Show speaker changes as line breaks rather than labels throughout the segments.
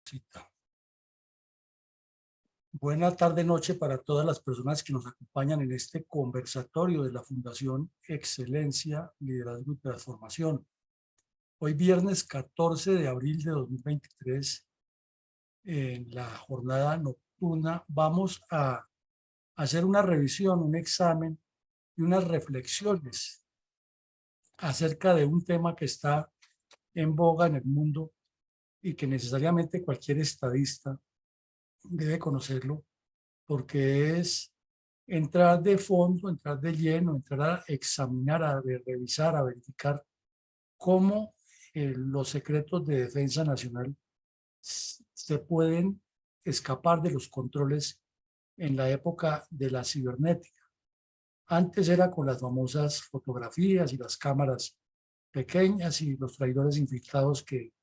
Cita. Buena tarde, noche para todas las personas que nos acompañan en este conversatorio de la Fundación Excelencia, Liderazgo y Transformación. Hoy viernes 14 de abril de 2023, en la jornada nocturna, vamos a hacer una revisión, un examen y unas reflexiones acerca de un tema que está en boga en el mundo y que necesariamente cualquier estadista debe conocerlo, porque es entrar de fondo, entrar de lleno, entrar a examinar, a revisar, a verificar cómo los secretos de defensa nacional se pueden escapar de los controles en la época de la cibernética. Antes era con las famosas fotografías y las cámaras pequeñas y los traidores infiltrados que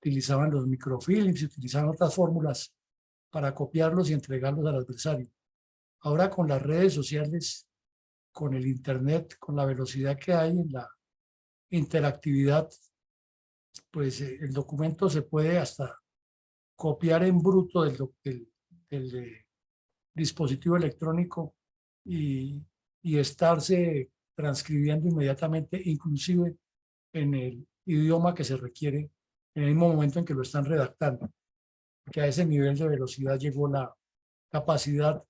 utilizaban los microfilms y utilizaban otras fórmulas para copiarlos y entregarlos al adversario. Ahora con las redes sociales, con el internet, con la velocidad que hay en la interactividad, pues el documento se puede hasta copiar en bruto del dispositivo electrónico y estarse transcribiendo inmediatamente, inclusive en el idioma que se requiere en el mismo momento en que lo están redactando, que a ese nivel de velocidad llegó la capacidad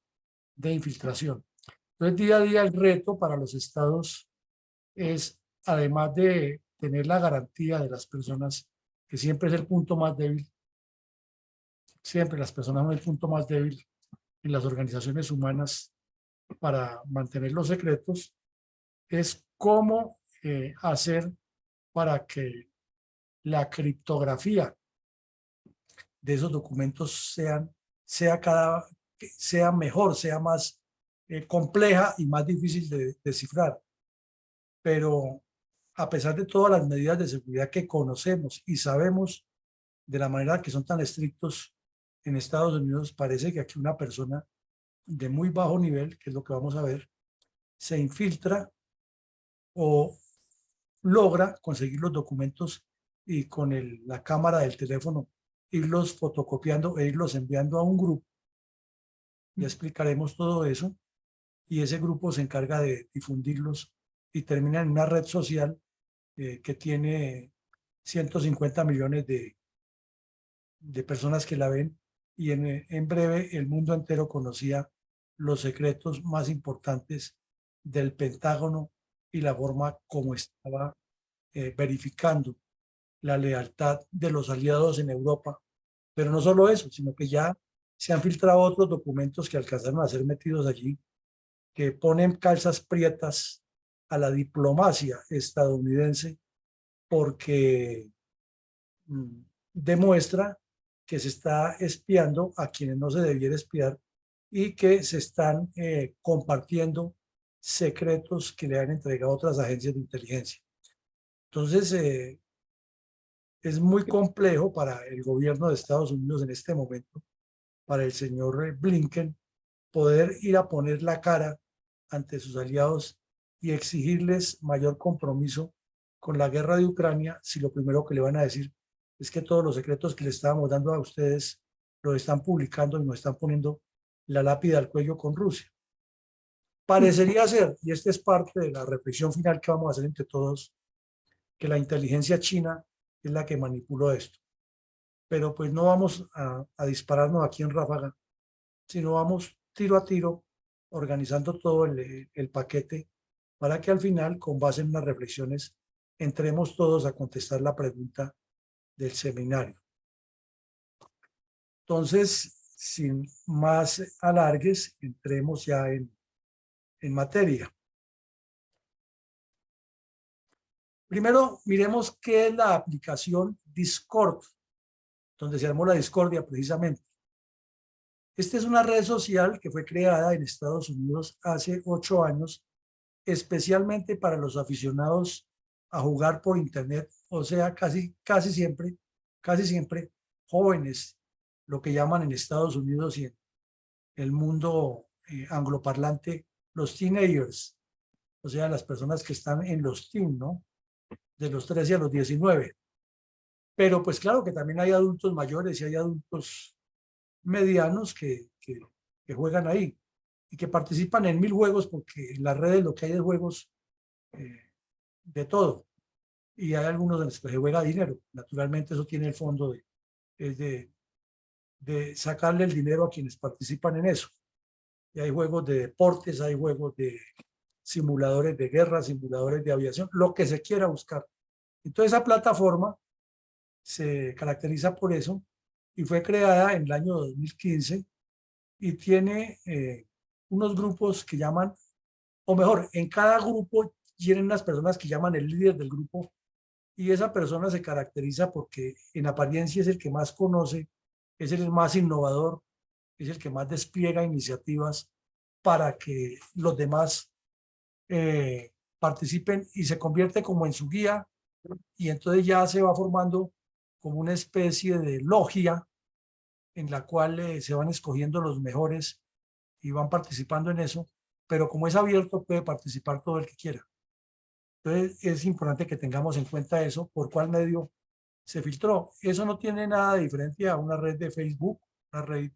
de infiltración. Entonces, día a día el reto para los estados es, además de tener la garantía de las personas, que siempre es el punto más débil, siempre las personas son el punto más débil en las organizaciones humanas para mantener los secretos, es cómo hacer para que la criptografía de esos documentos sea mejor, sea más compleja y más difícil de descifrar. Pero a pesar de todas las medidas de seguridad que conocemos y sabemos de la manera que son tan estrictos en Estados Unidos, parece que aquí una persona de muy bajo nivel, que es lo que vamos a ver, se infiltra o logra conseguir los documentos y con la cámara del teléfono irlos fotocopiando e irlos enviando a un grupo. Ya explicaremos todo eso y ese grupo se encarga de difundirlos y termina en una red social que tiene 150 millones de personas que la ven y en breve el mundo entero conocía los secretos más importantes del Pentágono y la forma como estaba verificando la lealtad de los aliados en Europa. Pero no solo eso, sino que ya se han filtrado otros documentos que alcanzaron a ser metidos allí, que ponen calzas prietas a la diplomacia estadounidense porque demuestra que se está espiando a quienes no se debiera espiar y que se están compartiendo secretos que le han entregado otras agencias de inteligencia. Entonces, es muy complejo para el gobierno de Estados Unidos en este momento, para el señor Blinken, poder ir a poner la cara ante sus aliados y exigirles mayor compromiso con la guerra de Ucrania, si lo primero que le van a decir es que todos los secretos que le estábamos dando a ustedes los están publicando y nos están poniendo la lápida al cuello con Rusia. Parecería ser, y esta es parte de la reflexión final que vamos a hacer entre todos, que la inteligencia china es la que manipuló esto. Pero pues no vamos a dispararnos aquí en ráfaga, sino vamos tiro a tiro organizando todo el paquete para que al final, con base en unas reflexiones, entremos todos a contestar la pregunta del seminario. Entonces, sin más alargues, entremos ya en materia. Primero, miremos qué es la aplicación Discord, donde se armó la discordia precisamente. Esta es una red social que fue creada en Estados Unidos hace 8 años, especialmente para los aficionados a jugar por internet, o sea, casi siempre jóvenes, lo que llaman en Estados Unidos y en el mundo angloparlante, los teenagers, o sea, las personas que están en los teen, ¿no? De los 13 a los 19. Pero pues claro que también hay adultos mayores y hay adultos medianos que juegan ahí y que participan en 1000 juegos, porque en las redes lo que hay es juegos eh, de todo. Y hay algunos en los que se juega dinero. Naturalmente eso tiene el fondo es de sacarle el dinero a quienes participan en eso. Y hay juegos de deportes, hay juegos de simuladores de guerra, simuladores de aviación, lo que se quiera buscar. Entonces esa plataforma se caracteriza por eso y fue creada en el año 2015 y tiene unos grupos que llaman, o mejor, en cada grupo tienen unas personas que llaman el líder del grupo, y esa persona se caracteriza porque en apariencia es el que más conoce, es el más innovador, es el que más despliega iniciativas para que los demás participen, y se convierte como en su guía, y entonces ya se va formando como una especie de logia en la cual se van escogiendo los mejores y van participando en eso, pero como es abierto puede participar todo el que quiera. Entonces es importante que tengamos en cuenta eso, por cuál medio se filtró. Eso no tiene nada de diferente a una red de Facebook, una red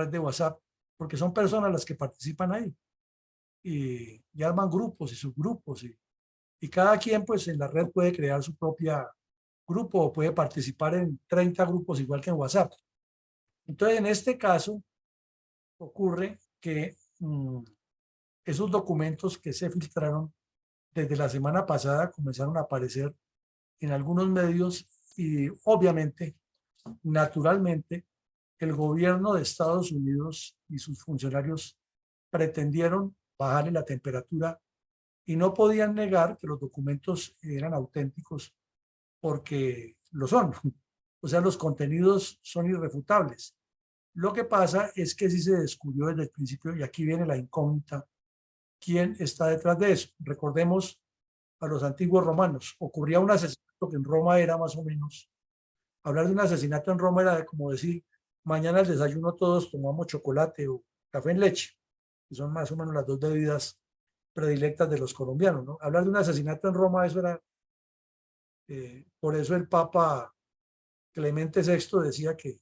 de WhatsApp, porque son personas las que participan ahí y arman grupos y subgrupos, y cada quien pues en la red puede crear su propia grupo o puede participar en 30 grupos igual que en WhatsApp. Entonces en este caso ocurre que esos documentos que se filtraron desde la semana pasada comenzaron a aparecer en algunos medios, y obviamente, naturalmente, el gobierno de Estados Unidos y sus funcionarios pretendieron bajarle la temperatura y no podían negar que los documentos eran auténticos, porque lo son. O sea, los contenidos son irrefutables. Lo que pasa es que sí se descubrió desde el principio, y aquí viene la incógnita, quién está detrás de eso. Recordemos a los antiguos romanos. Ocurría un asesinato que en Roma era más o menos, hablar de un asesinato en Roma era como decir, mañana al desayuno todos tomamos chocolate o café en leche, que son más o menos las dos bebidas predilectas de los colombianos, ¿no? Hablar de un asesinato en Roma, eso era, por eso el Papa Clemente VI decía que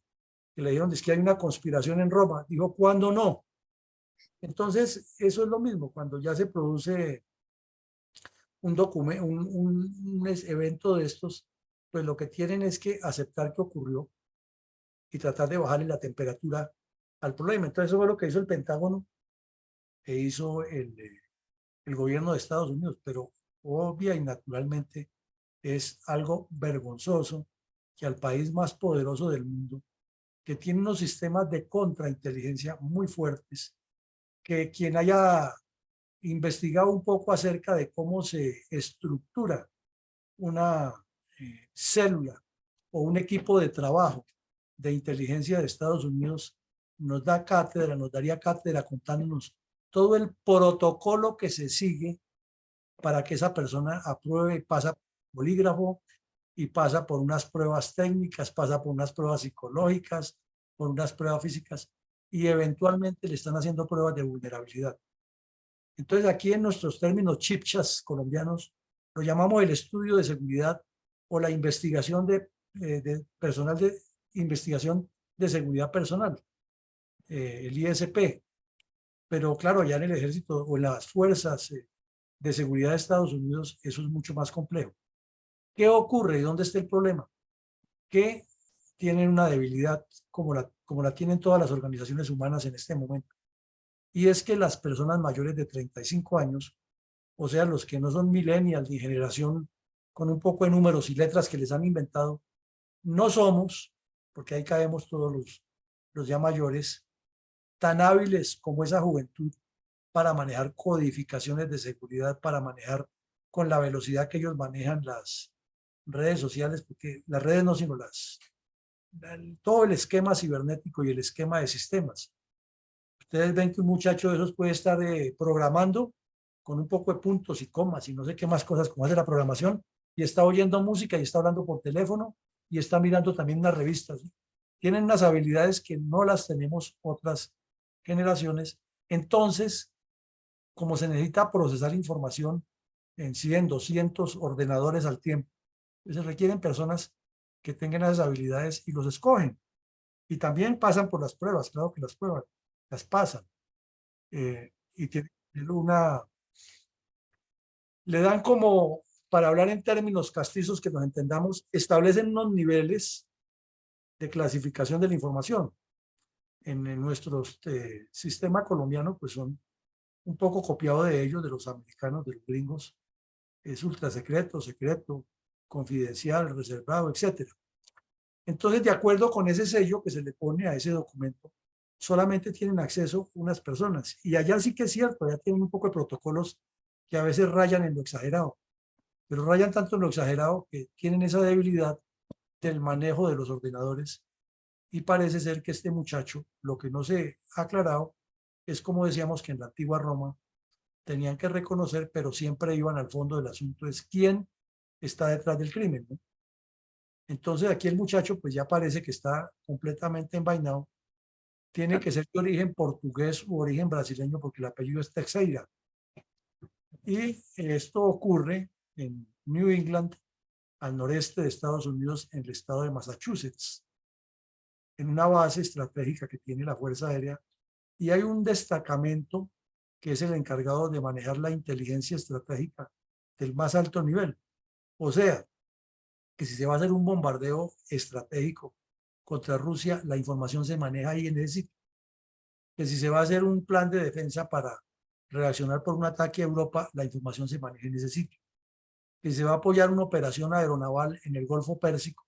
le dijeron, es que hay una conspiración en Roma. Dijo, ¿cuándo no? Entonces, eso es lo mismo, cuando ya se produce un documento, un evento de estos, pues lo que tienen es que aceptar que ocurrió y tratar de bajarle la temperatura al problema. Entonces eso fue lo que hizo el Pentágono e hizo el gobierno de Estados Unidos, pero obvia y naturalmente es algo vergonzoso que al país más poderoso del mundo, que tiene unos sistemas de contrainteligencia muy fuertes, que quien haya investigado un poco acerca de cómo se estructura una célula o un equipo de trabajo de inteligencia de Estados Unidos, nos da cátedra, nos daría cátedra contándonos todo el protocolo que se sigue para que esa persona apruebe, pasa por polígrafo y pasa por unas pruebas técnicas, pasa por unas pruebas psicológicas, por unas pruebas físicas, y eventualmente le están haciendo pruebas de vulnerabilidad. Entonces aquí en nuestros términos chipchas colombianos lo llamamos el estudio de seguridad o la investigación de personal de investigación de seguridad personal, el ISP. Pero claro, ya en el ejército o en las fuerzas de seguridad de Estados Unidos eso es mucho más complejo. ¿Qué ocurre y dónde está el problema? Que tienen una debilidad como la tienen todas las organizaciones humanas en este momento. Y es que las personas mayores de 35 años, o sea, los que no son millennials ni generación con un poco de números y letras que les han inventado, no somos, porque ahí caemos todos los ya mayores, tan hábiles como esa juventud para manejar codificaciones de seguridad, para manejar con la velocidad que ellos manejan las redes sociales, porque las redes no, sino todo el esquema cibernético y el esquema de sistemas. Ustedes ven que un muchacho de esos puede estar programando con un poco de puntos y comas y no sé qué más cosas como hace la programación, y está oyendo música y está hablando por teléfono y está mirando también unas revistas. Tienen unas habilidades que no las tenemos otras generaciones. Entonces, como se necesita procesar información en 100, 200 ordenadores al tiempo, se requieren personas que tengan esas habilidades y los escogen. Y también pasan por las pruebas, claro que las pruebas, las pasan. Y tienen le dan como, para hablar en términos castizos que nos entendamos, establecen unos niveles de clasificación de la información. En nuestro sistema colombiano, pues son un poco copiado de ellos, de los americanos, de los gringos. Es ultra secreto, secreto, confidencial, reservado, etcétera. Entonces, de acuerdo con ese sello que se le pone a ese documento, solamente tienen acceso unas personas. Y allá sí que es cierto, ya tienen un poco de protocolos que a veces rayan en lo exagerado, pero rayan tanto en lo exagerado que tienen esa debilidad del manejo de los ordenadores. Y parece ser que este muchacho, lo que no se ha aclarado, es como decíamos que en la antigua Roma tenían que reconocer, pero siempre iban al fondo del asunto, es quién está detrás del crimen, ¿no? Entonces aquí el muchacho pues ya parece que está completamente envainado. Tiene que ser de origen portugués u origen brasileño porque el apellido es Teixeira. Y esto ocurre en New England, al noreste de Estados Unidos, en el estado de Massachusetts, en una base estratégica que tiene la Fuerza Aérea. Y hay un destacamento que es el encargado de manejar la inteligencia estratégica del más alto nivel. O sea, que si se va a hacer un bombardeo estratégico contra Rusia, la información se maneja ahí en ese sitio. Que si se va a hacer un plan de defensa para reaccionar por un ataque a Europa, la información se maneja en ese sitio. Que si se va a apoyar una operación aeronaval en el Golfo Pérsico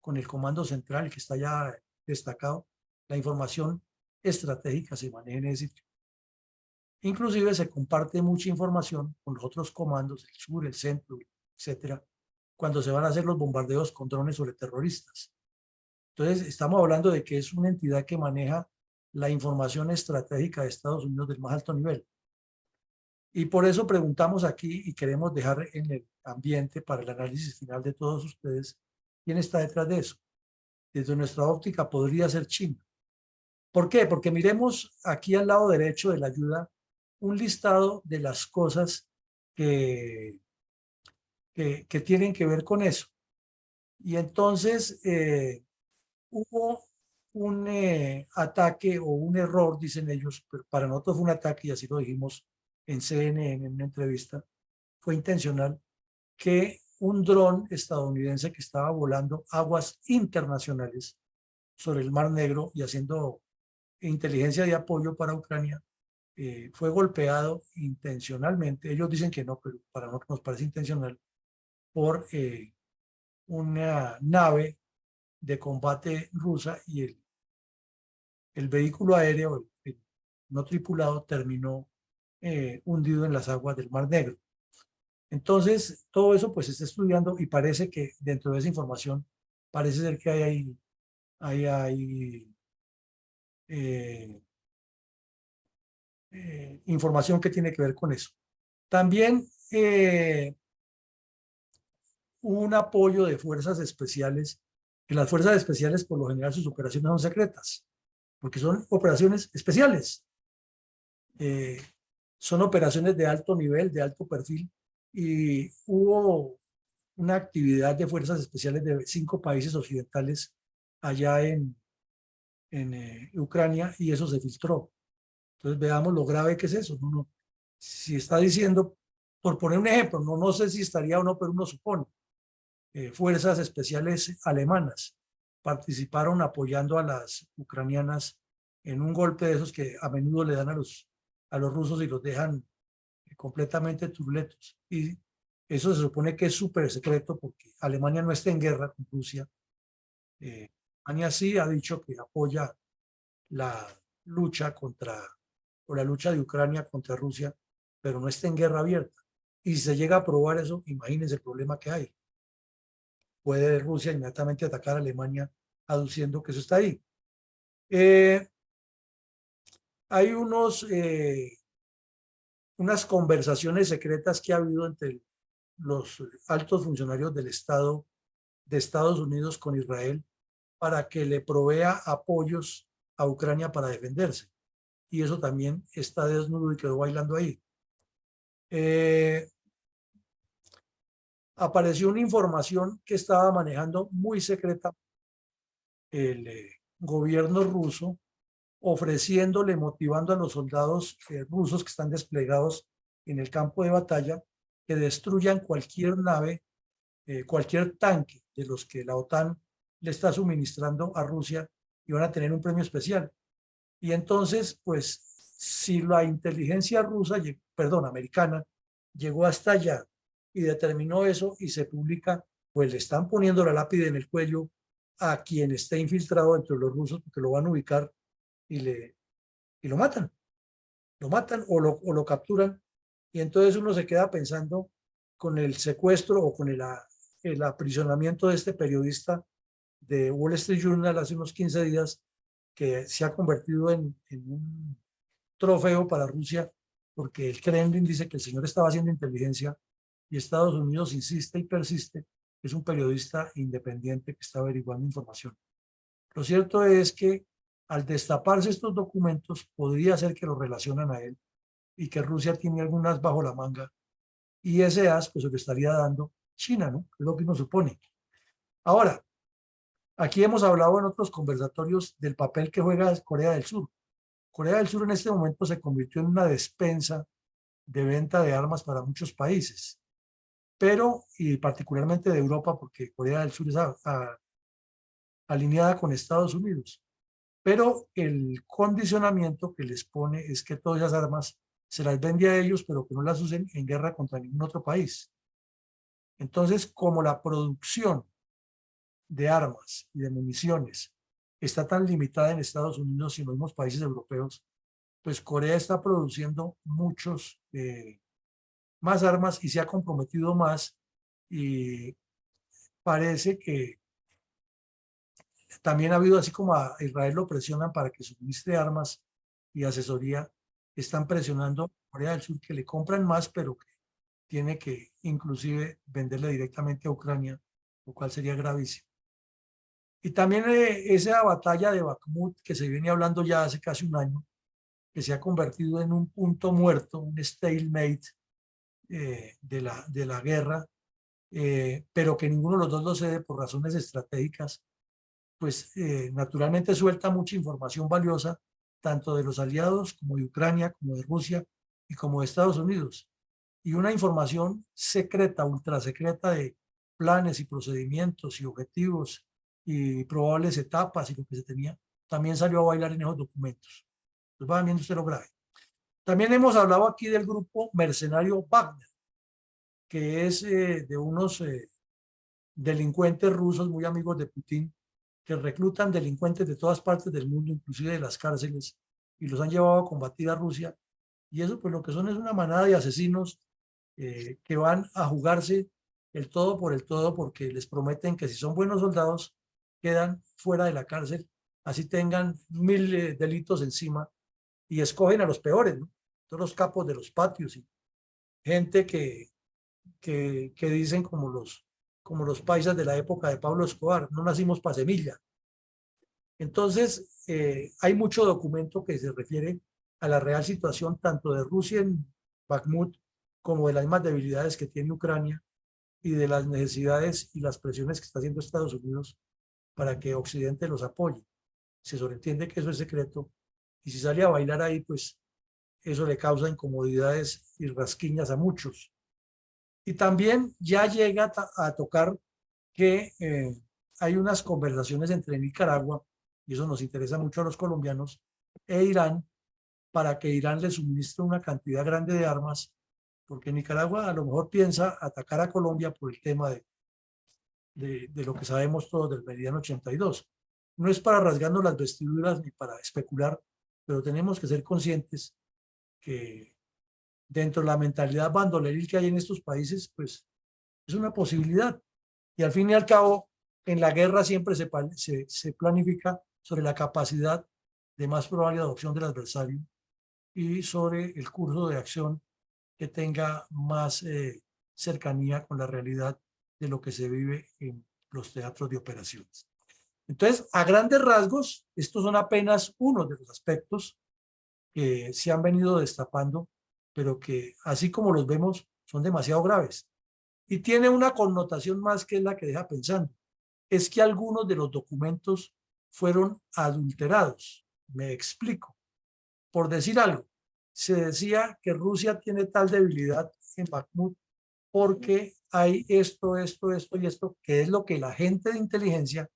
con el Comando Central que está ya destacado, la información estratégica se maneja en ese sitio. Inclusive se comparte mucha información con los otros comandos, el sur, el centro, etcétera, cuando se van a hacer los bombardeos con drones sobre terroristas. Entonces, estamos hablando de que es una entidad que maneja la información estratégica de Estados Unidos del más alto nivel. Y por eso preguntamos aquí y queremos dejar en el ambiente para el análisis final de todos ustedes, ¿quién está detrás de eso? Desde nuestra óptica podría ser China. ¿Por qué? Porque miremos aquí al lado derecho de la ayuda un listado de las cosas que, que tienen que ver con eso. Y entonces hubo un ataque o un error, dicen ellos, pero para nosotros fue un ataque y así lo dijimos en CNN en una entrevista, fue intencional, que un dron estadounidense que estaba volando aguas internacionales sobre el Mar Negro y haciendo inteligencia de apoyo para Ucrania, fue golpeado intencionalmente. Ellos dicen que no, pero para nosotros nos parece intencional por una nave de combate rusa y el vehículo aéreo, el no tripulado, terminó hundido en las aguas del Mar Negro. Entonces, todo eso pues se está estudiando y parece que dentro de esa información parece ser que hay eh, información que tiene que ver con eso. También hubo un apoyo de fuerzas especiales, que las fuerzas especiales por lo general sus operaciones son secretas, porque son operaciones especiales. Eh, son operaciones de alto nivel, de alto perfil, y hubo una actividad de fuerzas especiales de 5 países occidentales allá en Ucrania y eso se filtró. Entonces veamos lo grave que es eso. Si está diciendo, por poner un ejemplo, no sé si estaría o no, pero uno supone, fuerzas especiales alemanas participaron apoyando a las ucranianas en un golpe de esos que a menudo le dan a los rusos y los dejan completamente turletos. Y eso se supone que es súper secreto porque Alemania no está en guerra con Rusia. Alemania sí ha dicho que apoya la lucha o la lucha de Ucrania contra Rusia, pero no está en guerra abierta. Y si se llega a probar eso, imagínense el problema que hay. Puede Rusia inmediatamente atacar a Alemania aduciendo que eso está ahí. Hay unas conversaciones secretas que ha habido entre los altos funcionarios del Estado de Estados Unidos con Israel para que le provea apoyos a Ucrania para defenderse. Y eso también está desnudo y quedó bailando ahí. apareció una información que estaba manejando muy secreta el gobierno ruso, ofreciéndole, motivando a los soldados rusos que están desplegados en el campo de batalla, que destruyan cualquier nave, cualquier tanque de los que la OTAN le está suministrando a Rusia, y van a tener un premio especial. Y entonces, pues, si la inteligencia rusa, perdón, americana, llegó hasta allá y determinó eso y se publica, pues le están poniendo la lápida en el cuello a quien esté infiltrado entre los rusos, porque lo van a ubicar y, y lo matan o lo capturan. Y entonces uno se queda pensando con el secuestro o con el aprisionamiento de este periodista de Wall Street Journal hace unos 15 días, que se ha convertido en un trofeo para Rusia, porque el Kremlin dice que el señor estaba haciendo inteligencia y Estados Unidos insiste y persiste que es un periodista independiente que está averiguando información. Lo cierto es que al destaparse estos documentos podría ser que lo relacionan a él y que Rusia tiene algunas bajo la manga, y ese as pues se lo estaría dando China, ¿no? Es lo que uno supone. Ahora, aquí hemos hablado en otros conversatorios del papel que juega Corea del Sur. Corea del Sur en este momento se convirtió en una despensa de venta de armas para muchos países, pero, y particularmente de Europa, porque Corea del Sur es alineada con Estados Unidos, pero el condicionamiento que les pone es que todas esas armas se las vende a ellos, pero que no las usen en guerra contra ningún otro país. Entonces, como la producción de armas y de municiones está tan limitada en Estados Unidos y en los mismos países europeos, pues Corea está produciendo muchos más armas y se ha comprometido más, y parece que también ha habido, así como a Israel lo presionan para que suministre armas y asesoría, están presionando a Corea del Sur que le compran más, pero que tiene que inclusive venderle directamente a Ucrania, lo cual sería gravísimo. Y también esa batalla de Bakhmut que se viene hablando ya hace casi un año, que se ha convertido en un punto muerto, un stalemate de la guerra, pero que ninguno de los dos lo cede por razones estratégicas, pues naturalmente suelta mucha información valiosa, tanto de los aliados como de Ucrania, como de Rusia y como de Estados Unidos. Y una información secreta, ultra secreta, de planes y procedimientos y objetivos y probables etapas y lo que se tenía, también salió a bailar en esos documentos. Pues va viendo usted lo grave. También hemos hablado aquí del grupo mercenario Wagner, que es de unos delincuentes rusos muy amigos de Putin, que reclutan delincuentes de todas partes del mundo, inclusive de las cárceles, y los han llevado a combatir a Rusia. Y eso pues lo que son es una manada de asesinos que van a jugarse el todo por el todo, porque les prometen que si son buenos soldados quedan fuera de la cárcel, así tengan 1000 delitos encima, y escogen a los peores, ¿no? Todos los capos de los patios y gente que dicen como los paisas de la época de Pablo Escobar, no nacimos para semilla. Entonces, hay mucho documento que se refiere a la real situación tanto de Rusia en Bakhmut como de las mismas debilidades que tiene Ucrania y de las necesidades y las presiones que está haciendo Estados Unidos para que Occidente los apoye. Se sobreentiende que eso es secreto, y si sale a bailar ahí, pues eso le causa incomodidades y rasquiñas a muchos. Y también ya llega a tocar que hay unas conversaciones entre Nicaragua, y eso nos interesa mucho a los colombianos, e Irán, para que Irán le suministre una cantidad grande de armas, porque Nicaragua a lo mejor piensa atacar a Colombia por el tema de lo que sabemos todos del Meridiano 82. No es para rasgarnos las vestiduras ni para especular, pero tenemos que ser conscientes que dentro de la mentalidad bandoleril que hay en estos países, pues es una posibilidad. Y al fin y al cabo, en la guerra siempre se planifica sobre la capacidad de más probable adopción del adversario y sobre el curso de acción que tenga más cercanía con la realidad de lo que se vive en los teatros de operaciones. Entonces, a grandes rasgos, estos son apenas uno de los aspectos que se han venido destapando, pero que así como los vemos, son demasiado graves. Y tiene una connotación más que es la que deja pensando. Es que algunos de los documentos fueron adulterados. Me explico. Por decir algo, se decía que Rusia tiene tal debilidad en Bakhmut porque hay esto y esto, que es lo que la gente de inteligencia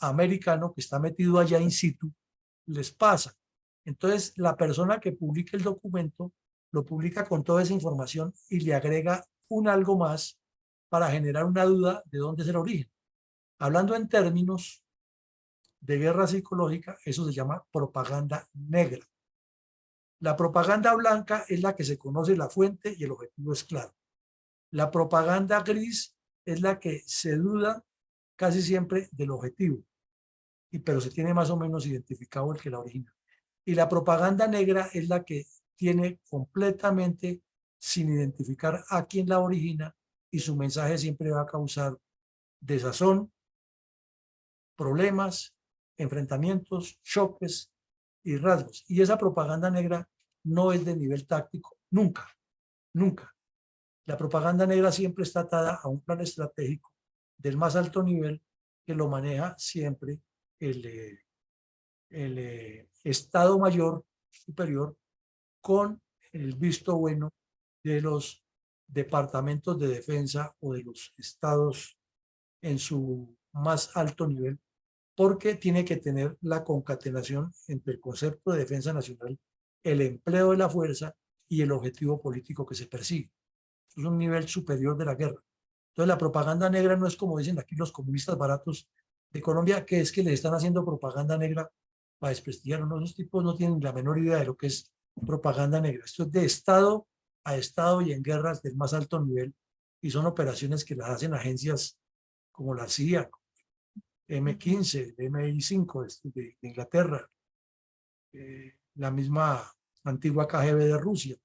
americano que está metido allá in situ les pasa. Entonces, la persona que publica el documento lo publica con toda esa información y le agrega un algo más para generar una duda de dónde es el origen. Hablando en términos de guerra psicológica, eso se llama propaganda negra. La propaganda blanca es la que se conoce la fuente y el objetivo es claro. La propaganda gris es la que se duda casi siempre del objetivo, pero se tiene más o menos identificado el que la origina. Y la propaganda negra es la que tiene completamente sin identificar a quién la origina y su mensaje siempre va a causar desazón, problemas, enfrentamientos, choques y rasgos. Y esa propaganda negra no es de nivel táctico, nunca, nunca. La propaganda negra siempre está atada a un plan estratégico del más alto nivel que lo maneja siempre el Estado Mayor Superior con el visto bueno de los departamentos de defensa o de los estados en su más alto nivel, porque tiene que tener la concatenación entre el concepto de defensa nacional, el empleo de la fuerza y el objetivo político que se persigue. Es un nivel superior de la guerra. Entonces la propaganda negra no es como dicen aquí los comunistas baratos de Colombia, que es que les están haciendo propaganda negra para desprestigiar. No, esos tipos no tienen la menor idea de lo que es propaganda negra. Esto es de Estado a Estado y en guerras del más alto nivel, y son operaciones que las hacen agencias como la CIA, M15, MI5 de Inglaterra, la misma antigua KGB de Rusia.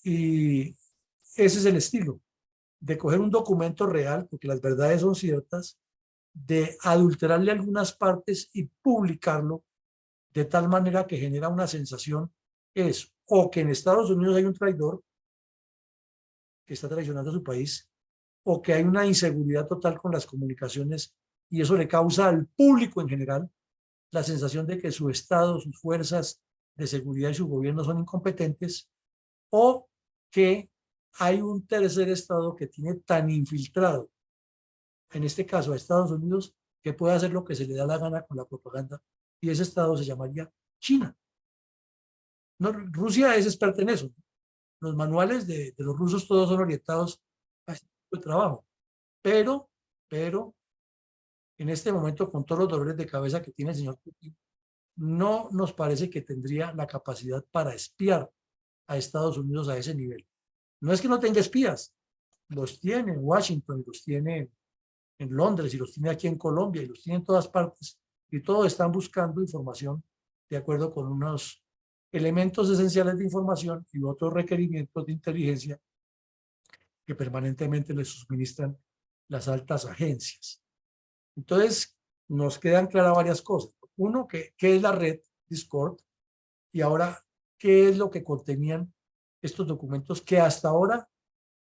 Y ese es el estilo, de coger un documento real, porque las verdades son ciertas, de adulterarle algunas partes y publicarlo de tal manera que genera una sensación, es o que en Estados Unidos hay un traidor que está traicionando a su país, o que hay una inseguridad total con las comunicaciones y eso le causa al público en general la sensación de que su Estado, sus fuerzas de seguridad y su gobierno son incompetentes, o que hay un tercer Estado que tiene tan infiltrado, en este caso a Estados Unidos, que puede hacer lo que se le da la gana con la propaganda, y ese Estado se llamaría China. No, Rusia es experta en eso. Los manuales de los rusos todos son orientados a este tipo de trabajo. Pero, en este momento, con todos los dolores de cabeza que tiene el señor Putin, no nos parece que tendría la capacidad para espiar a Estados Unidos a ese nivel. No es que no tenga espías, los tiene en Washington, los tiene en Londres y los tiene aquí en Colombia y los tiene en todas partes y todos están buscando información de acuerdo con unos elementos esenciales de información y otros requerimientos de inteligencia que permanentemente les suministran las altas agencias. Entonces, nos quedan claras varias cosas. Uno, ¿qué es la red Discord? Y ahora, ¿qué es lo que contenían estos documentos que hasta ahora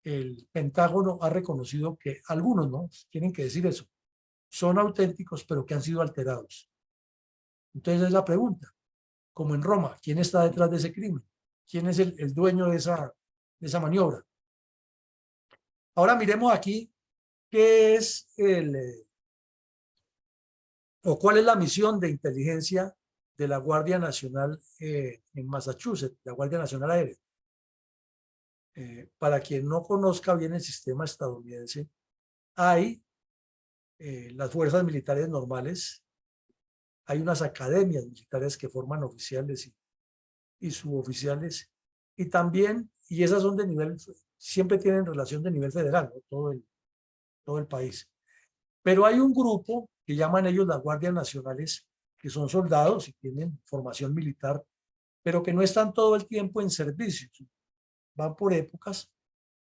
el Pentágono ha reconocido que algunos, ¿no? Tienen que decir eso, son auténticos, pero que han sido alterados. Entonces es la pregunta, como en Roma, ¿quién está detrás de ese crimen? ¿Quién es el dueño de esa maniobra? Ahora miremos aquí qué es o cuál es la misión de inteligencia de la Guardia Nacional en Massachusetts, la Guardia Nacional Aérea. Para quien no conozca bien el sistema estadounidense, hay las fuerzas militares normales, hay unas academias militares que forman oficiales y suboficiales, y también, y esas son de nivel, siempre tienen relación de nivel federal, ¿no? Todo el país. Pero hay un grupo que llaman ellos las guardias nacionales, que son soldados y tienen formación militar, pero que no están todo el tiempo en servicio, van por épocas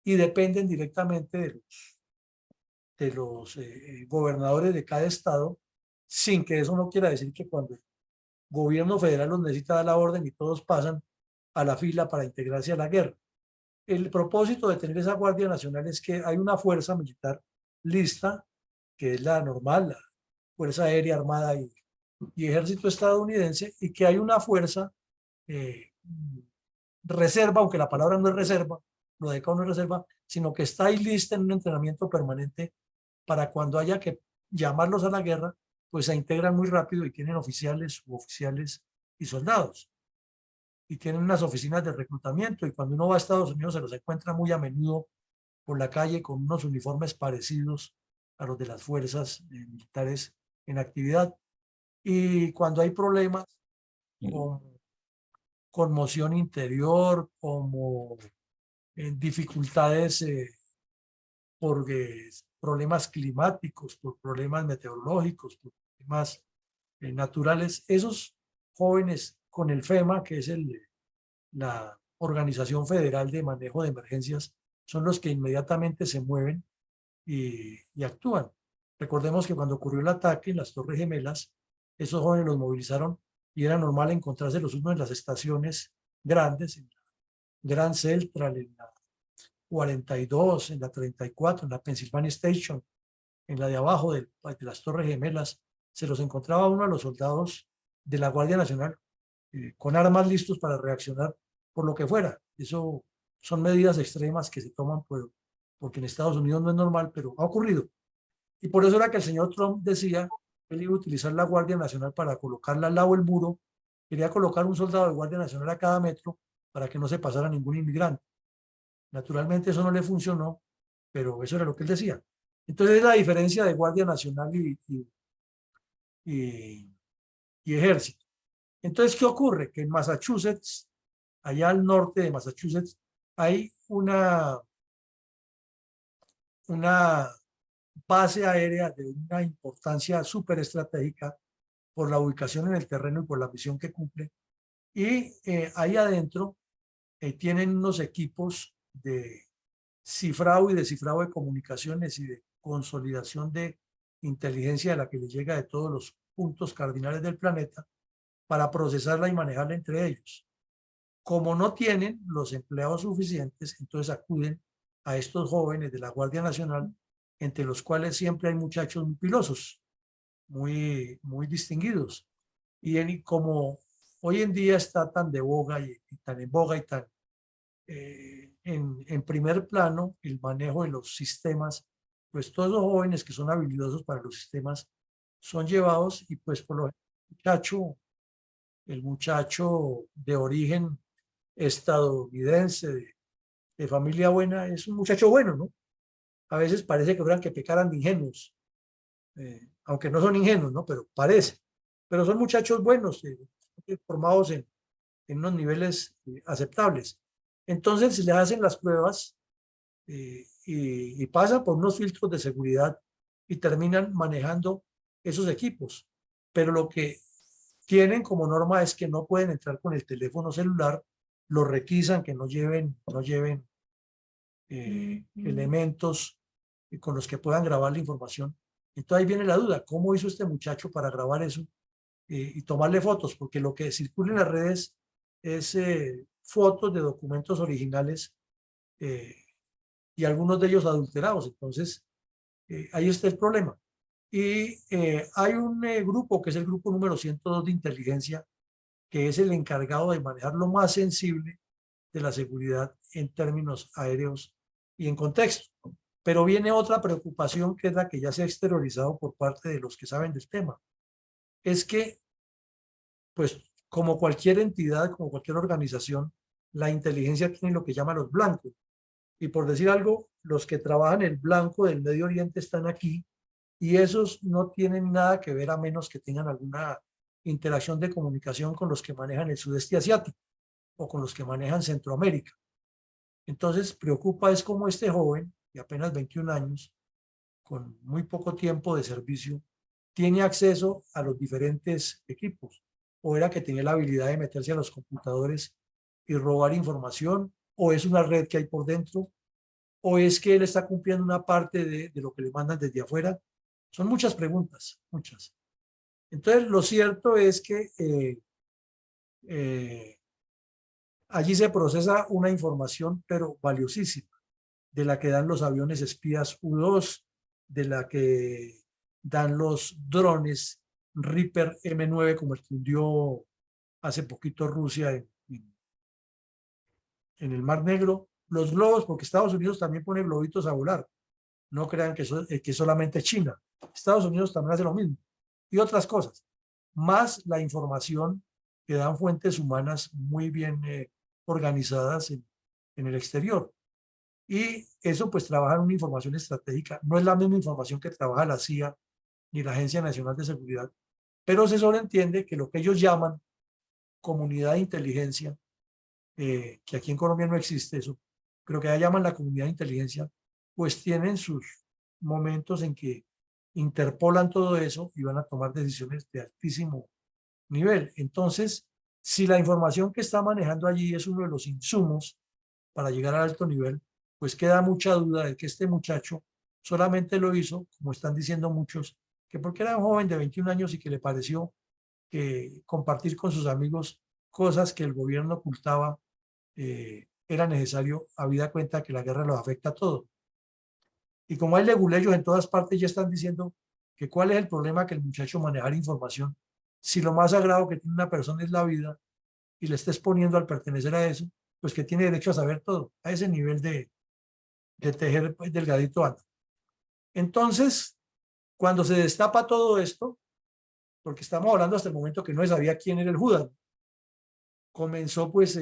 y dependen directamente de los gobernadores de cada estado, sin que eso no quiera decir que cuando el gobierno federal los necesita dar la orden y todos pasan a la fila para integrarse a la guerra. El propósito de tener esa Guardia Nacional es que hay una fuerza militar lista, que es la normal, la Fuerza Aérea Armada y Ejército estadounidense, y que hay una fuerza eh, reserva, aunque la palabra no es reserva, lo de acá no es reserva, sino que está ahí lista en un entrenamiento permanente para cuando haya que llamarlos a la guerra, pues se integran muy rápido y tienen oficiales, suboficiales y soldados. Y tienen unas oficinas de reclutamiento y cuando uno va a Estados Unidos se los encuentra muy a menudo por la calle con unos uniformes parecidos a los de las fuerzas militares en actividad. Y cuando hay problemas con conmoción interior, como dificultades por problemas climáticos, por problemas meteorológicos, por problemas naturales, esos jóvenes con el FEMA, que es la Organización Federal de Manejo de Emergencias, son los que inmediatamente se mueven y actúan. Recordemos que cuando ocurrió el ataque en las Torres Gemelas, esos jóvenes los movilizaron y era normal encontrarse los unos en las estaciones grandes, en la Grand Central, en la 42, en la 34, en la Pennsylvania Station, en la de abajo de las Torres Gemelas, se los encontraba uno a los soldados de la Guardia Nacional con armas listos para reaccionar por lo que fuera. Eso son medidas extremas que se toman porque en Estados Unidos no es normal, pero ha ocurrido. Y por eso era que el señor Trump decía que él iba a utilizar la Guardia Nacional para colocarla al lado del muro. Quería colocar un soldado de Guardia Nacional a cada metro para que no se pasara ningún inmigrante. Naturalmente eso no le funcionó, pero eso era lo que él decía. Entonces la diferencia de Guardia Nacional y, y Ejército. Entonces, ¿qué ocurre? Que en Massachusetts, allá al norte de Massachusetts, hay una base aérea de una importancia súper estratégica por la ubicación en el terreno y por la misión que cumple. Y ahí adentro tienen unos equipos de cifrado y descifrado de comunicaciones y de consolidación de inteligencia de la que les llega de todos los puntos cardinales del planeta para procesarla y manejarla entre ellos. Como no tienen los empleados suficientes, entonces acuden a estos jóvenes de la Guardia Nacional, entre los cuales siempre hay muchachos muy pilosos, muy distinguidos. Como hoy en día está tan de boga y tan en boga y tan en primer plano el manejo de los sistemas, pues todos los jóvenes que son habilidosos para los sistemas son llevados y pues por lo el muchacho de origen estadounidense, de familia buena, es un muchacho bueno, ¿no? A veces parece que fueran que pecaran de ingenuos, aunque no son ingenuos, ¿no? Pero parece. Pero son muchachos buenos, formados en unos niveles aceptables. Entonces se les hacen las pruebas y pasan por unos filtros de seguridad y terminan manejando esos equipos. Pero lo que tienen como norma es que no pueden entrar con el teléfono celular, lo requisan que no lleven elementos con los que puedan grabar la información. Entonces ahí viene la duda, ¿cómo hizo este muchacho para grabar eso y tomarle fotos? Porque lo que circula en las redes es fotos de documentos originales eh, y algunos de ellos adulterados. Entonces ahí está el problema. Y hay un grupo que es el grupo número 102 de inteligencia, que es el encargado de manejar lo más sensible de la seguridad en términos aéreos y en contexto. Pero viene otra preocupación que es la que ya se ha exteriorizado por parte de los que saben del tema. Es que, pues, como cualquier entidad, como cualquier organización, la inteligencia tiene lo que llama los blancos. Y por decir algo, los que trabajan el blanco del Medio Oriente están aquí y esos no tienen nada que ver a menos que tengan alguna interacción de comunicación con los que manejan el sudeste asiático o con los que manejan Centroamérica. Entonces, preocupa es cómo este joven, de apenas 21 años, con muy poco tiempo de servicio, tiene acceso a los diferentes equipos. O era que tenía la habilidad de meterse a los computadores y robar información, o es una red que hay por dentro, o es que él está cumpliendo una parte de lo que le mandan desde afuera. Son muchas preguntas, muchas. Entonces, lo cierto es que Allí se procesa una información, pero valiosísima, de la que dan los aviones espías U-2, de la que dan los drones Reaper M9, como el que hundió hace poquito Rusia en el Mar Negro, los globos, porque Estados Unidos también pone globitos a volar. No crean que solamente China. Estados Unidos también hace lo mismo. Y otras cosas. Más la información que dan fuentes humanas muy bien organizadas en el exterior. Y eso pues trabaja en una información estratégica. No es la misma información que trabaja la CIA ni la Agencia Nacional de Seguridad, pero se sobreentiende que lo que ellos llaman comunidad de inteligencia, que aquí en Colombia no existe eso, pero que allá llaman la comunidad de inteligencia, pues tienen sus momentos en que interpolan todo eso y van a tomar decisiones de altísimo nivel. Entonces, si la información que está manejando allí es uno de los insumos para llegar al alto nivel, pues queda mucha duda de que este muchacho solamente lo hizo, como están diciendo muchos, que porque era un joven de 21 años y que le pareció que compartir con sus amigos cosas que el gobierno ocultaba era necesario, habida cuenta que la guerra los afecta a todos. Y como hay leguleyos en todas partes, ya están diciendo que cuál es el problema que el muchacho manejar información. Si lo más sagrado que tiene una persona es la vida y le está exponiendo al pertenecer a eso, pues que tiene derecho a saber todo, a ese nivel de tejer pues, delgadito anda. Entonces, cuando se destapa todo esto, porque estamos hablando hasta el momento que no se sabía quién era el Judas, comenzó pues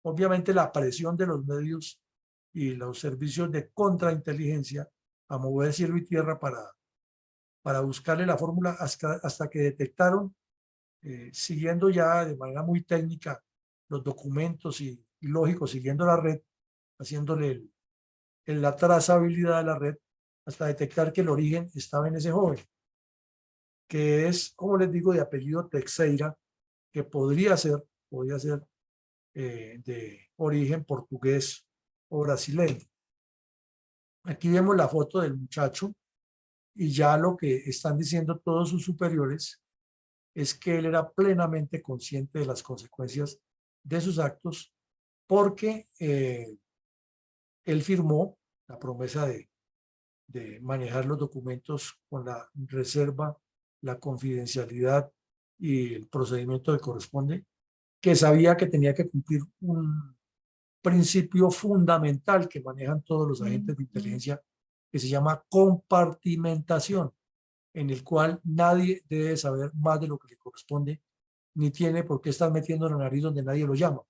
obviamente la presión de los medios y los servicios de contrainteligencia a mover cielo y tierra para buscarle la fórmula hasta que detectaron, siguiendo ya de manera muy técnica los documentos y lógicos, siguiendo la red, haciéndole la trazabilidad de la red, hasta detectar que el origen estaba en ese joven, que es, como les digo, de apellido Teixeira, que podría ser de origen portugués o brasileño. Aquí vemos la foto del muchacho y ya lo que están diciendo todos sus superiores es que él era plenamente consciente de las consecuencias de sus actos porque él firmó la promesa de manejar los documentos con la reserva, la confidencialidad y el procedimiento que corresponde, que sabía que tenía que cumplir un principio fundamental que manejan todos los agentes de inteligencia, que se llama compartimentación, en el cual nadie debe saber más de lo que le corresponde, ni tiene por qué estar metiendo la nariz donde nadie lo llama.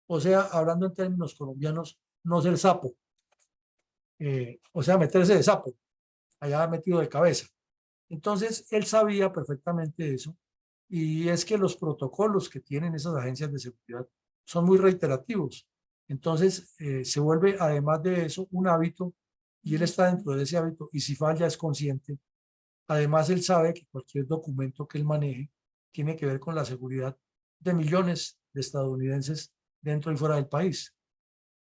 O sea, hablando en términos colombianos, no ser sapo, o sea, meterse de sapo, allá metido de cabeza. Entonces, él sabía perfectamente eso, y es que los protocolos que tienen esas agencias de seguridad son muy reiterativos. Entonces, se vuelve, además de eso, un hábito, y él está dentro de ese hábito, y si falla es consciente. Además, él sabe que cualquier documento que él maneje tiene que ver con la seguridad de millones de estadounidenses dentro y fuera del país.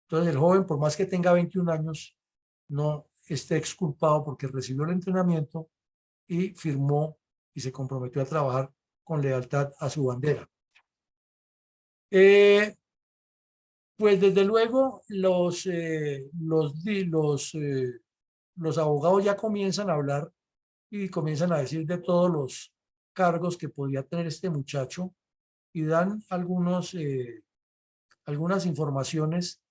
Entonces, el joven, por más que tenga 21 años, no esté exculpado porque recibió el entrenamiento y firmó y se comprometió a trabajar con lealtad a su bandera. Pues desde luego los abogados ya comienzan a hablar y comienzan a decir de todos los cargos que podía tener este muchacho y dan algunas informaciones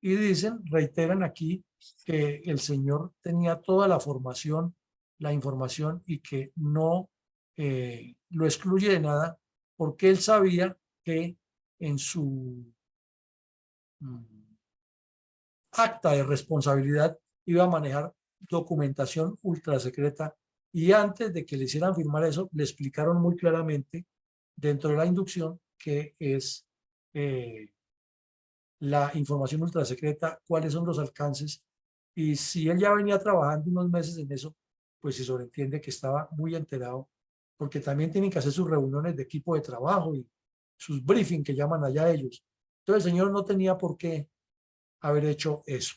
y dicen, reiteran aquí que el señor tenía toda la formación, la información y que no lo excluye de nada porque él sabía que en su acta de responsabilidad iba a manejar documentación ultra secreta y antes de que le hicieran firmar eso, le explicaron muy claramente dentro de la inducción que es la información ultra secreta, cuáles son los alcances y si él ya venía trabajando unos meses en eso, pues se sobreentiende que estaba muy enterado porque también tienen que hacer sus reuniones de equipo de trabajo y sus briefings que llaman allá ellos. Entonces el señor no tenía por qué haber hecho eso.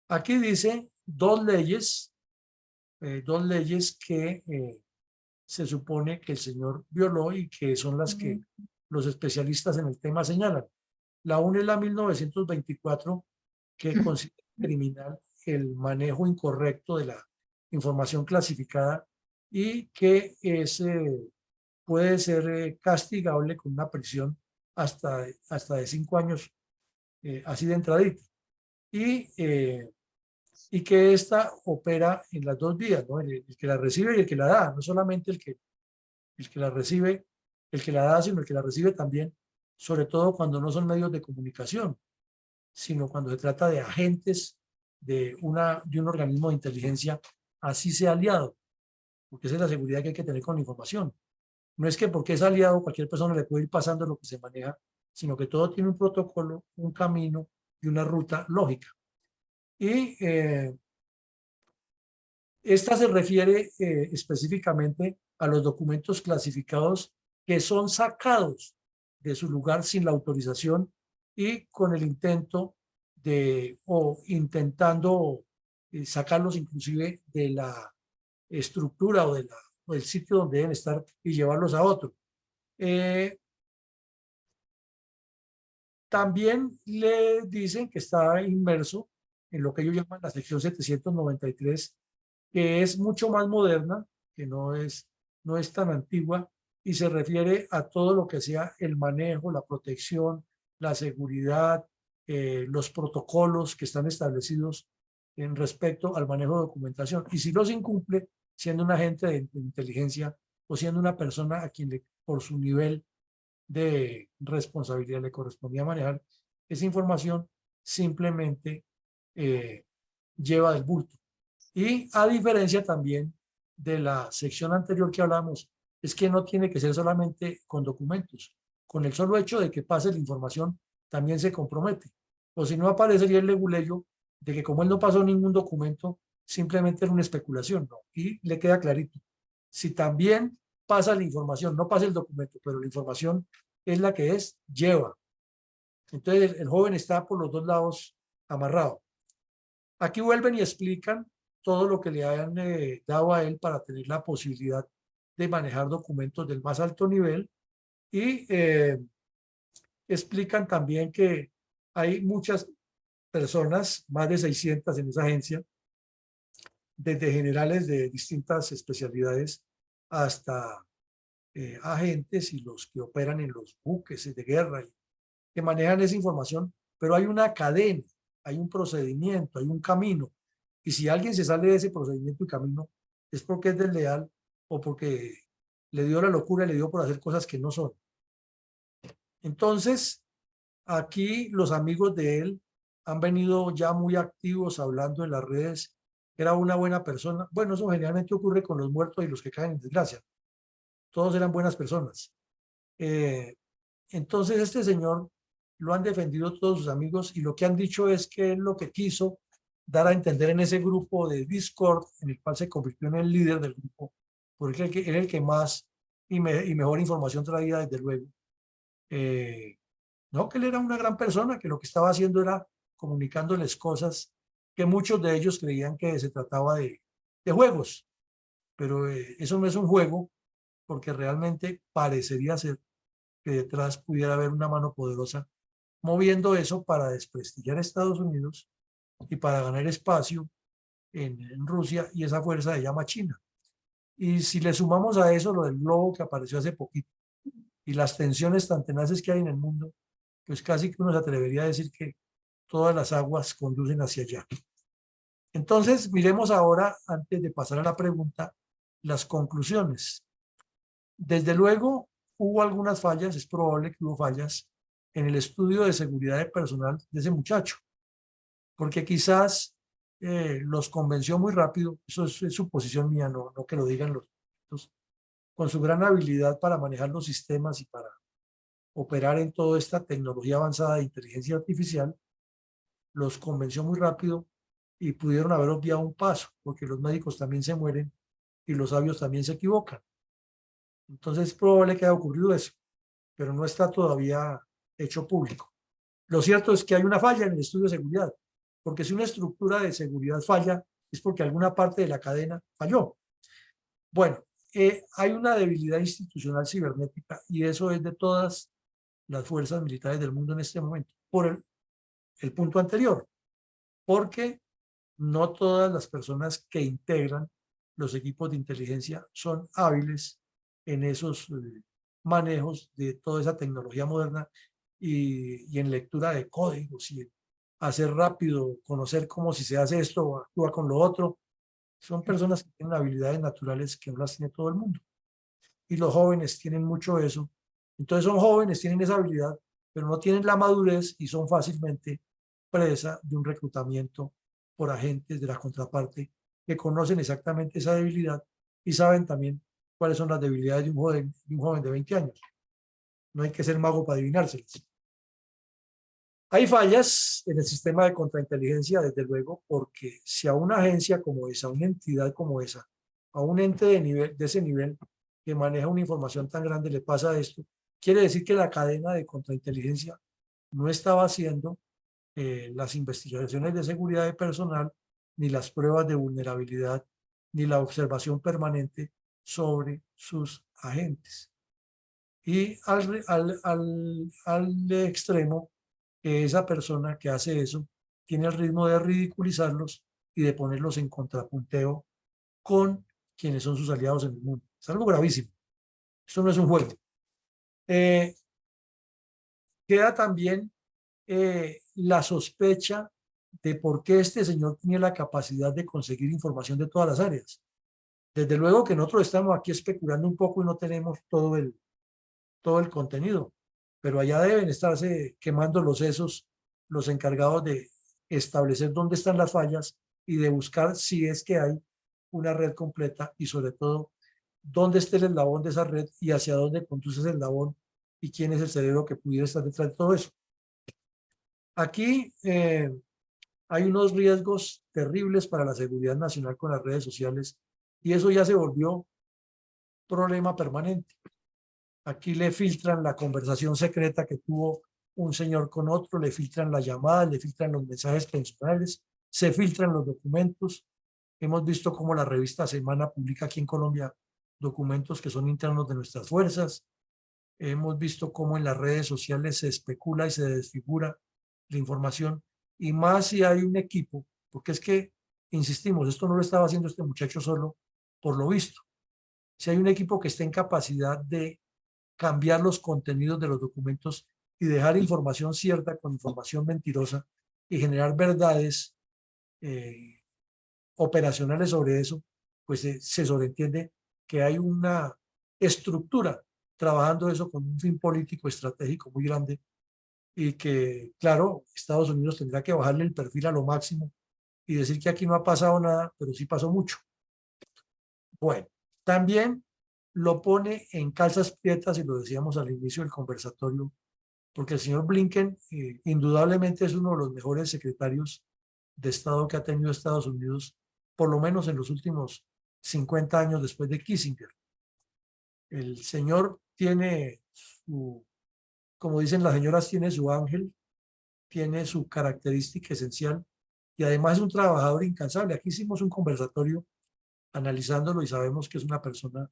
Aquí dice dos leyes que se supone que el señor violó y que son las que los especialistas en el tema señalan. La una es la 1924, que considera criminal el manejo incorrecto de la información clasificada y que puede ser castigable con una prisión hasta de 5 años, así de entradita. Y que esta opera en las dos vías, ¿no? El que la recibe y el que la da, no solamente el que la recibe, el que la da, sino el que la recibe también, sobre todo cuando no son medios de comunicación, sino cuando se trata de agentes de un organismo de inteligencia, así sea aliado, porque esa es la seguridad que hay que tener con la información. No es que porque es aliado cualquier persona le puede ir pasando lo que se maneja, sino que todo tiene un protocolo, un camino y una ruta lógica. Y esta se refiere específicamente a los documentos clasificados que son sacados de su lugar sin la autorización y con el intento o intentando sacarlos inclusive de la estructura o del sitio donde deben estar y llevarlos a otro. También le dicen que está inmerso en lo que ellos llaman la sección 793, que es mucho más moderna, que no es tan antigua, y se refiere a todo lo que sea el manejo, la protección, la seguridad, los protocolos que están establecidos en respecto al manejo de documentación. Y si los incumple, siendo un agente de inteligencia o siendo una persona a quien por su nivel de responsabilidad le correspondía manejar esa información, simplemente lleva del bulto. Y a diferencia también de la sección anterior que hablamos, es que no tiene que ser solamente con documentos. Con el solo hecho de que pase la información, también se compromete. O si no, aparecería el leguleyo de que como él no pasó ningún documento, simplemente era una especulación, ¿no? Y le queda clarito. Si también pasa la información, no pasa el documento, pero la información es la que es, lleva. Entonces el joven está por los dos lados amarrado. Aquí vuelven y explican todo lo que le han dado a él para tener la posibilidad de manejar documentos del más alto nivel y explican también que hay muchas personas, más de 600 en esa agencia, desde generales de distintas especialidades hasta agentes y los que operan en los buques de guerra, que manejan esa información, pero hay una cadena, hay un procedimiento, hay un camino. Y si alguien se sale de ese procedimiento y camino, es porque es desleal o porque le dio la locura y le dio por hacer cosas que no son. Entonces, aquí los amigos de él han venido ya muy activos hablando en las redes. Era una buena persona. Bueno, eso generalmente ocurre con los muertos y los que caen en desgracia. Todos eran buenas personas. Entonces, este señor lo han defendido todos sus amigos y lo que han dicho es que él lo que quiso dar a entender en ese grupo de Discord, en el cual se convirtió en el líder del grupo, porque era el que más y mejor información traía, desde luego. No, que él era una gran persona, que lo que estaba haciendo era comunicándoles cosas que muchos de ellos creían que se trataba de juegos, pero eso no es un juego, porque realmente parecería ser que detrás pudiera haber una mano poderosa moviendo eso para desprestigiar a Estados Unidos y para ganar espacio en Rusia, y esa fuerza se llama China. Y si le sumamos a eso lo del globo que apareció hace poquito y las tensiones tan tenaces que hay en el mundo, pues casi que uno se atrevería a decir que todas las aguas conducen hacia allá. Entonces, miremos ahora, antes de pasar a la pregunta, las conclusiones. Desde luego, hubo algunas fallas, es probable que hubo fallas en el estudio de seguridad de personal de ese muchacho, porque quizás los convenció muy rápido, eso es suposición mía, no que lo digan los, con su gran habilidad para manejar los sistemas y para operar en toda esta tecnología avanzada de inteligencia artificial, los convenció muy rápido y pudieron haber obviado un paso, porque los médicos también se mueren y los sabios también se equivocan. Entonces es probable que haya ocurrido eso, pero no está todavía hecho público. Lo cierto es que hay una falla en el estudio de seguridad, porque si una estructura de seguridad falla, es porque alguna parte de la cadena falló. Bueno, hay una debilidad institucional cibernética y eso es de todas las fuerzas militares del mundo en este momento, por el punto anterior, porque no todas las personas que integran los equipos de inteligencia son hábiles en esos manejos de toda esa tecnología moderna y en lectura de códigos y hacer rápido, conocer cómo si se hace esto o actúa con lo otro. Son personas que tienen habilidades naturales que no las tiene todo el mundo. Y los jóvenes tienen mucho eso. Entonces son jóvenes, tienen esa habilidad, pero no tienen la madurez y son fácilmente presa de un reclutamiento por agentes de la contraparte que conocen exactamente esa debilidad y saben también cuáles son las debilidades de un joven de 20 años. No hay que ser mago para adivinárselas. Hay fallas en el sistema de contrainteligencia, desde luego, porque si a una agencia como esa, a una entidad como esa, a un ente de ese nivel que maneja una información tan grande le pasa esto, quiere decir que la cadena de contrainteligencia no estaba haciendo las investigaciones de seguridad de personal, ni las pruebas de vulnerabilidad, ni la observación permanente sobre sus agentes. Y al extremo, esa persona que hace eso tiene el ritmo de ridiculizarlos y de ponerlos en contrapunteo con quienes son sus aliados en el mundo. Es algo gravísimo. Esto no es un juego. Queda también la sospecha de por qué este señor tiene la capacidad de conseguir información de todas las áreas. Desde luego que nosotros estamos aquí especulando un poco y no tenemos todo el contenido, pero allá deben estarse quemando los sesos los encargados de establecer dónde están las fallas y de buscar si es que hay una red completa y sobre todo dónde está el eslabón de esa red y hacia dónde conduce ese eslabón y quién es el cerebro que pudiera estar detrás de todo eso. Aquí hay unos riesgos terribles para la seguridad nacional con las redes sociales y eso ya se volvió problema permanente. Aquí le filtran la conversación secreta que tuvo un señor con otro, le filtran las llamadas, le filtran los mensajes personales, se filtran los documentos. Hemos visto cómo la revista Semana publica aquí en Colombia documentos que son internos de nuestras fuerzas. Hemos visto cómo en las redes sociales se especula y se desfigura la información. Y más si hay un equipo, porque es que, insistimos, esto no lo estaba haciendo este muchacho solo, por lo visto. Si hay un equipo que esté en capacidad de cambiar los contenidos de los documentos y dejar información cierta con información mentirosa y generar verdades operacionales sobre eso, pues se sobreentiende que hay una estructura trabajando eso con un fin político estratégico muy grande y que, claro, Estados Unidos tendrá que bajarle el perfil a lo máximo y decir que aquí no ha pasado nada, pero sí pasó mucho. Bueno, también lo pone en calzas prietas, y lo decíamos al inicio del conversatorio, porque el señor Blinken indudablemente es uno de los mejores secretarios de Estado que ha tenido Estados Unidos, por lo menos en los últimos 50 años después de Kissinger. El señor tiene su, como dicen las señoras, tiene su ángel, tiene su característica esencial y además es un trabajador incansable. Aquí hicimos un conversatorio analizándolo y sabemos que es una persona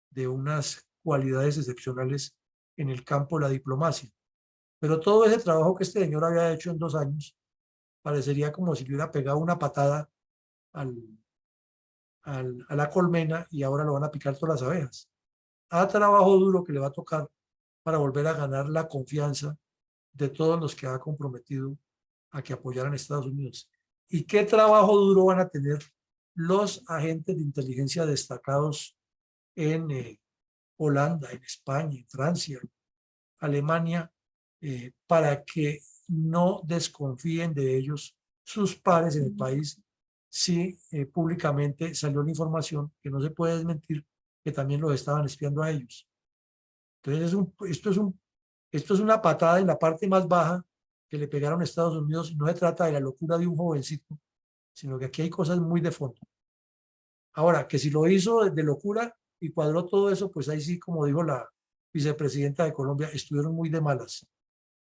de unas cualidades excepcionales en el campo de la diplomacia. Pero todo ese trabajo que este señor había hecho en 2 años parecería como si le hubiera pegado una patada al, a la colmena y ahora lo van a picar todas las abejas. A trabajo duro que le va a tocar para volver a ganar la confianza de todos los que ha comprometido a que apoyaran a Estados Unidos. ¿Y qué trabajo duro van a tener los agentes de inteligencia destacados en Holanda, en España, en Francia, Alemania, para que no desconfíen de ellos sus pares en el país si públicamente salió la información que no se puede desmentir que también los estaban espiando a ellos? Entonces esto es una patada en la parte más baja que le pegaron a Estados Unidos y no se trata de la locura de un jovencito, sino que aquí hay cosas muy de fondo. Ahora, que si lo hizo de locura y cuadró todo eso, pues ahí sí, como dijo la vicepresidenta de Colombia, estuvieron muy de malas.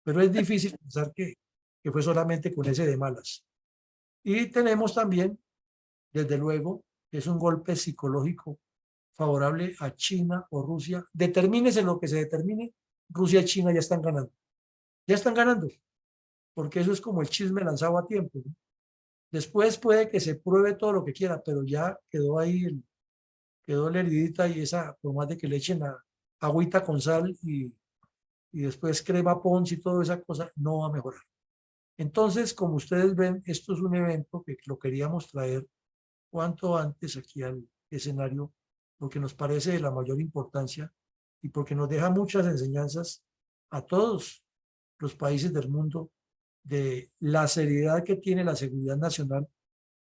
Pero es difícil pensar que fue solamente con ese de malas. Y tenemos también, desde luego, que es un golpe psicológico favorable a China o Rusia. Determínese lo que se determine, Rusia y China ya están ganando. Ya están ganando, porque eso es como el chisme lanzado a tiempo, ¿no? Después puede que se pruebe todo lo que quiera, pero ya quedó ahí, quedó la heridita y esa, por más de que le echen agüita con sal y después crema Pons y toda esa cosa, no va a mejorar. Entonces, como ustedes ven, esto es un evento que lo queríamos traer cuanto antes aquí al escenario, porque nos parece de la mayor importancia y porque nos deja muchas enseñanzas a todos los países del mundo de la seriedad que tiene la seguridad nacional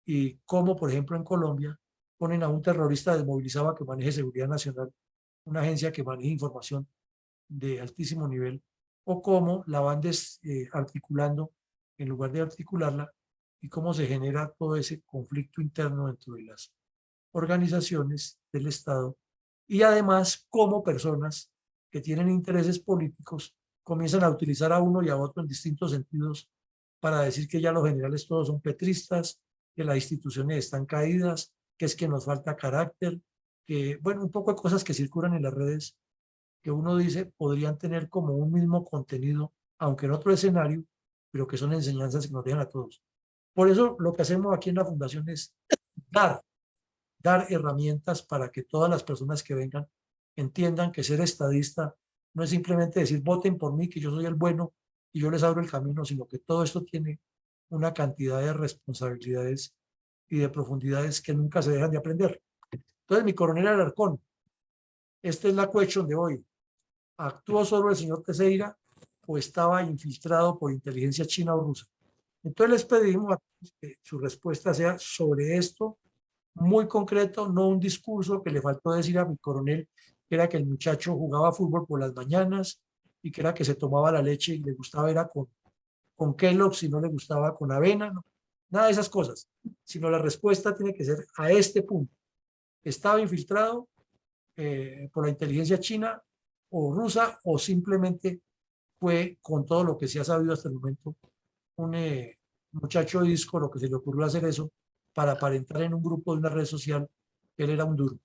y cómo, por ejemplo, en Colombia ponen a un terrorista desmovilizado a que maneje seguridad nacional, una agencia que maneje información de altísimo nivel, o cómo la van articulando en lugar de articularla y cómo se genera todo ese conflicto interno dentro de las organizaciones del Estado y además cómo personas que tienen intereses políticos comienzan a utilizar a uno y a otro en distintos sentidos para decir que ya los generales todos son petristas, que las instituciones están caídas, que es que nos falta carácter, que, bueno, un poco de cosas que circulan en las redes que uno dice podrían tener como un mismo contenido, aunque en otro escenario, pero que son enseñanzas que nos dejan a todos. Por eso lo que hacemos aquí en la Fundación es dar, dar herramientas para que todas las personas que vengan entiendan que ser estadista no es simplemente decir voten por mí, que yo soy el bueno y yo les abro el camino, sino que todo esto tiene una cantidad de responsabilidades y de profundidades que nunca se dejan de aprender. Entonces, mi coronel Alarcón, esta es la cuestión de hoy. ¿Actuó solo el señor Teixeira o estaba infiltrado por inteligencia china o rusa? Entonces les pedimos que su respuesta sea sobre esto, muy concreto, no un discurso que le faltó decir a mi coronel, que era que el muchacho jugaba fútbol por las mañanas y que era que se tomaba la leche y le gustaba era con Kellogg's y no le gustaba con avena, no, nada de esas cosas, sino la respuesta tiene que ser a este punto. ¿Estaba infiltrado por la inteligencia china o rusa o simplemente fue con todo lo que se ha sabido hasta el momento un muchacho disco lo que se le ocurrió hacer eso para aparentar en un grupo de una red social que él era un duro?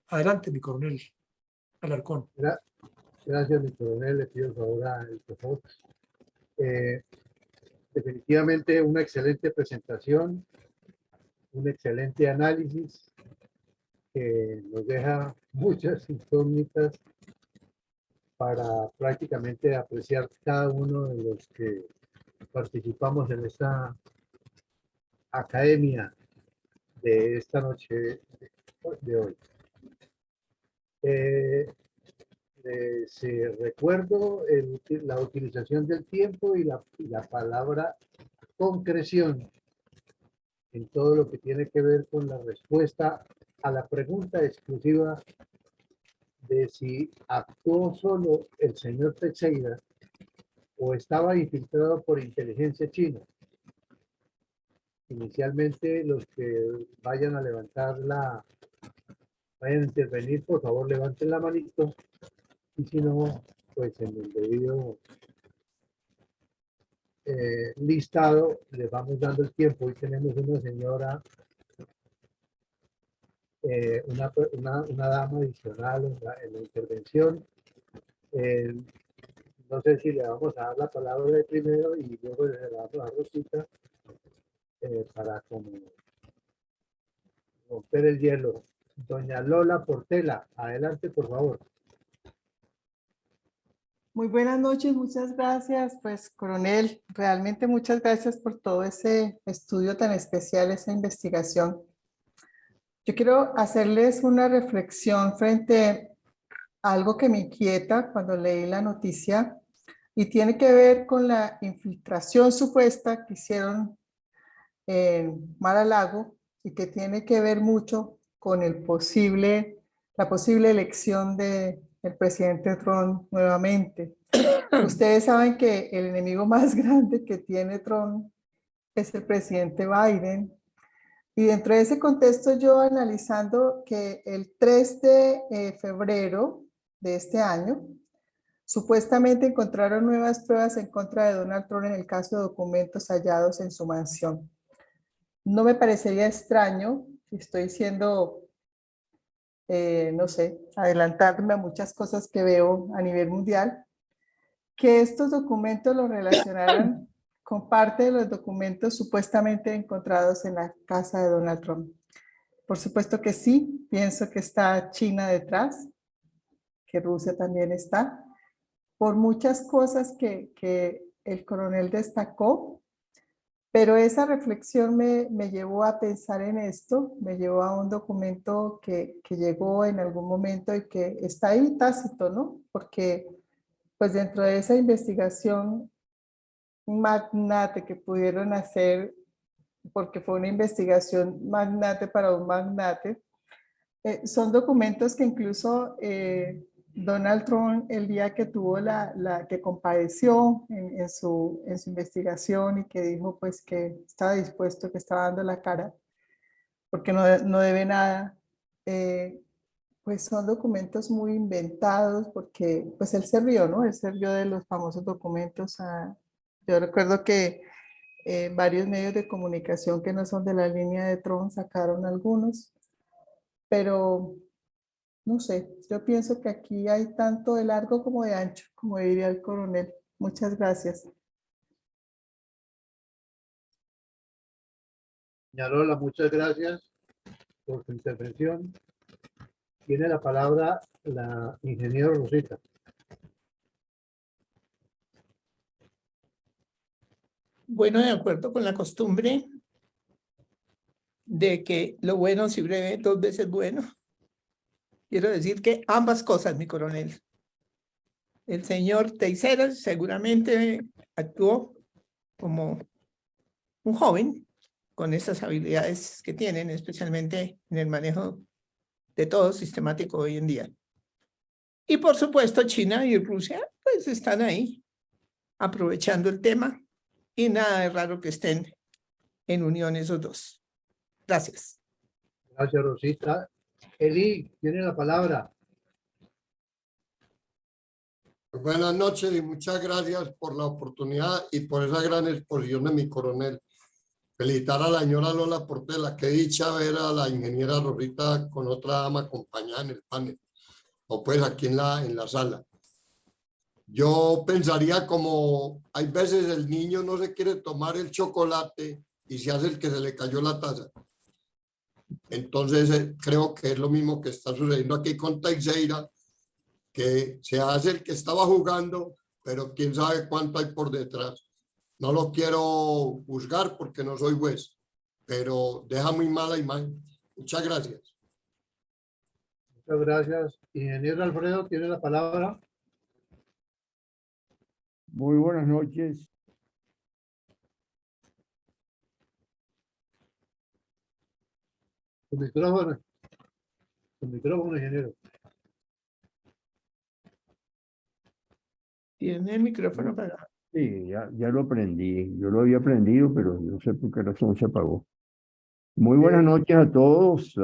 Adelante, mi coronel Alarcón.
Gracias, mi coronel. Le pido el favor al profesor. Eh, Definitivamente una excelente presentación, un excelente análisis que nos deja muchas incógnitas para prácticamente apreciar cada uno de los que participamos en esta academia de esta noche de hoy. Recuerdo la utilización del tiempo y la palabra concreción en todo lo que tiene que ver con la respuesta a la pregunta exclusiva de si actuó solo el señor Teixeira o estaba infiltrado por inteligencia china. Inicialmente, los que vayan a vayan a intervenir, por favor levanten la manito, y si no, pues en el debido listado les vamos dando el tiempo. Hoy tenemos una señora, una dama adicional en la intervención. No sé si le vamos a dar la palabra de primero y luego le damos a Rosita para como romper el hielo. Doña Lola Portela, adelante por favor.
Muy buenas noches, muchas gracias, pues coronel, realmente muchas gracias por todo ese estudio tan especial, esa investigación. Yo quiero hacerles una reflexión frente a algo que me inquieta cuando leí la noticia y tiene que ver con la infiltración supuesta que hicieron en Mar a Lago y que tiene que ver mucho con la posible elección del presidente Trump nuevamente. Ustedes saben que el enemigo más grande que tiene Trump es el presidente Biden. Y dentro de ese contexto, yo analizando que el 3 de febrero de este año, supuestamente encontraron nuevas pruebas en contra de Donald Trump en el caso de documentos hallados en su mansión. No me parecería extraño, estoy siendo, no sé, adelantarme a muchas cosas que veo a nivel mundial, que estos documentos los relacionaran con parte de los documentos supuestamente encontrados en la casa de Donald Trump. Por supuesto que sí, pienso que está China detrás, que Rusia también está, por muchas cosas que el coronel destacó, pero esa reflexión me llevó a pensar en esto, me llevó a un documento que llegó en algún momento y que está ahí tácito, ¿no? Porque pues dentro de esa investigación magnate que pudieron hacer, porque fue una investigación magnate para un magnate, son documentos que incluso Donald Trump, el día que tuvo que compadeció en su investigación y que dijo pues que estaba dispuesto, que estaba dando la cara, porque no debe nada, pues son documentos muy inventados, porque pues él se rió, ¿no? Él se rió de los famosos documentos. Yo recuerdo que varios medios de comunicación que no son de la línea de Trump sacaron algunos, pero no sé, yo pienso que aquí hay tanto de largo como de ancho, como diría el coronel. Muchas gracias.
Doña Lola, muchas gracias por su intervención. Tiene la palabra la ingeniera Rosita.
Bueno, de acuerdo con la costumbre de que lo bueno si breve dos veces bueno, quiero decir que ambas cosas, mi coronel. El señor Teixeira seguramente actuó como un joven con esas habilidades que tienen, especialmente en el manejo de todo sistemático hoy en día. Y por supuesto China y Rusia pues están ahí aprovechando el tema y nada de raro que estén en unión esos dos. Gracias.
Gracias, Rosita. Eli, tiene la palabra.
Buenas noches y muchas gracias por la oportunidad y por esa gran exposición de mi coronel. Felicitar a la señora Lola Portela, qué dicha ver a la ingeniera Rosita con otra dama acompañada en el panel, o pues aquí en la sala. Yo pensaría como hay veces el niño no se quiere tomar el chocolate y se hace el que se le cayó la taza. Entonces creo que es lo mismo que está sucediendo aquí con Teixeira, que se hace el que estaba jugando, pero quién sabe cuánto hay por detrás. No lo quiero juzgar porque no soy juez, pero deja muy mala imagen. Muchas gracias.
Muchas gracias. Ingeniero Alfredo, tiene la palabra.
Muy buenas noches.
Su micrófono. Su micrófono, ingeniero.
Tiene el micrófono apagado.
Sí, ya lo aprendí. Yo lo había aprendido, pero no sé por qué razón se apagó. Muy buenas noches a todos.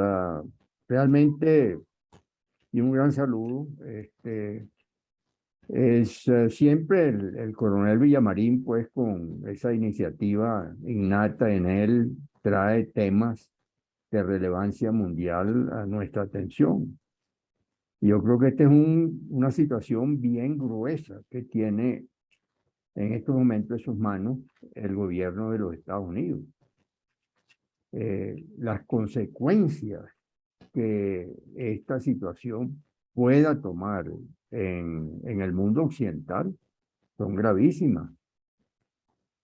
Realmente, y un gran saludo. Siempre el coronel Villamarín, pues con esa iniciativa innata en él, trae temas de relevancia mundial a nuestra atención. Yo creo que esta es una situación bien gruesa que tiene en estos momentos en sus manos el gobierno de los Estados Unidos. Las consecuencias que esta situación pueda tomar en el mundo occidental son gravísimas.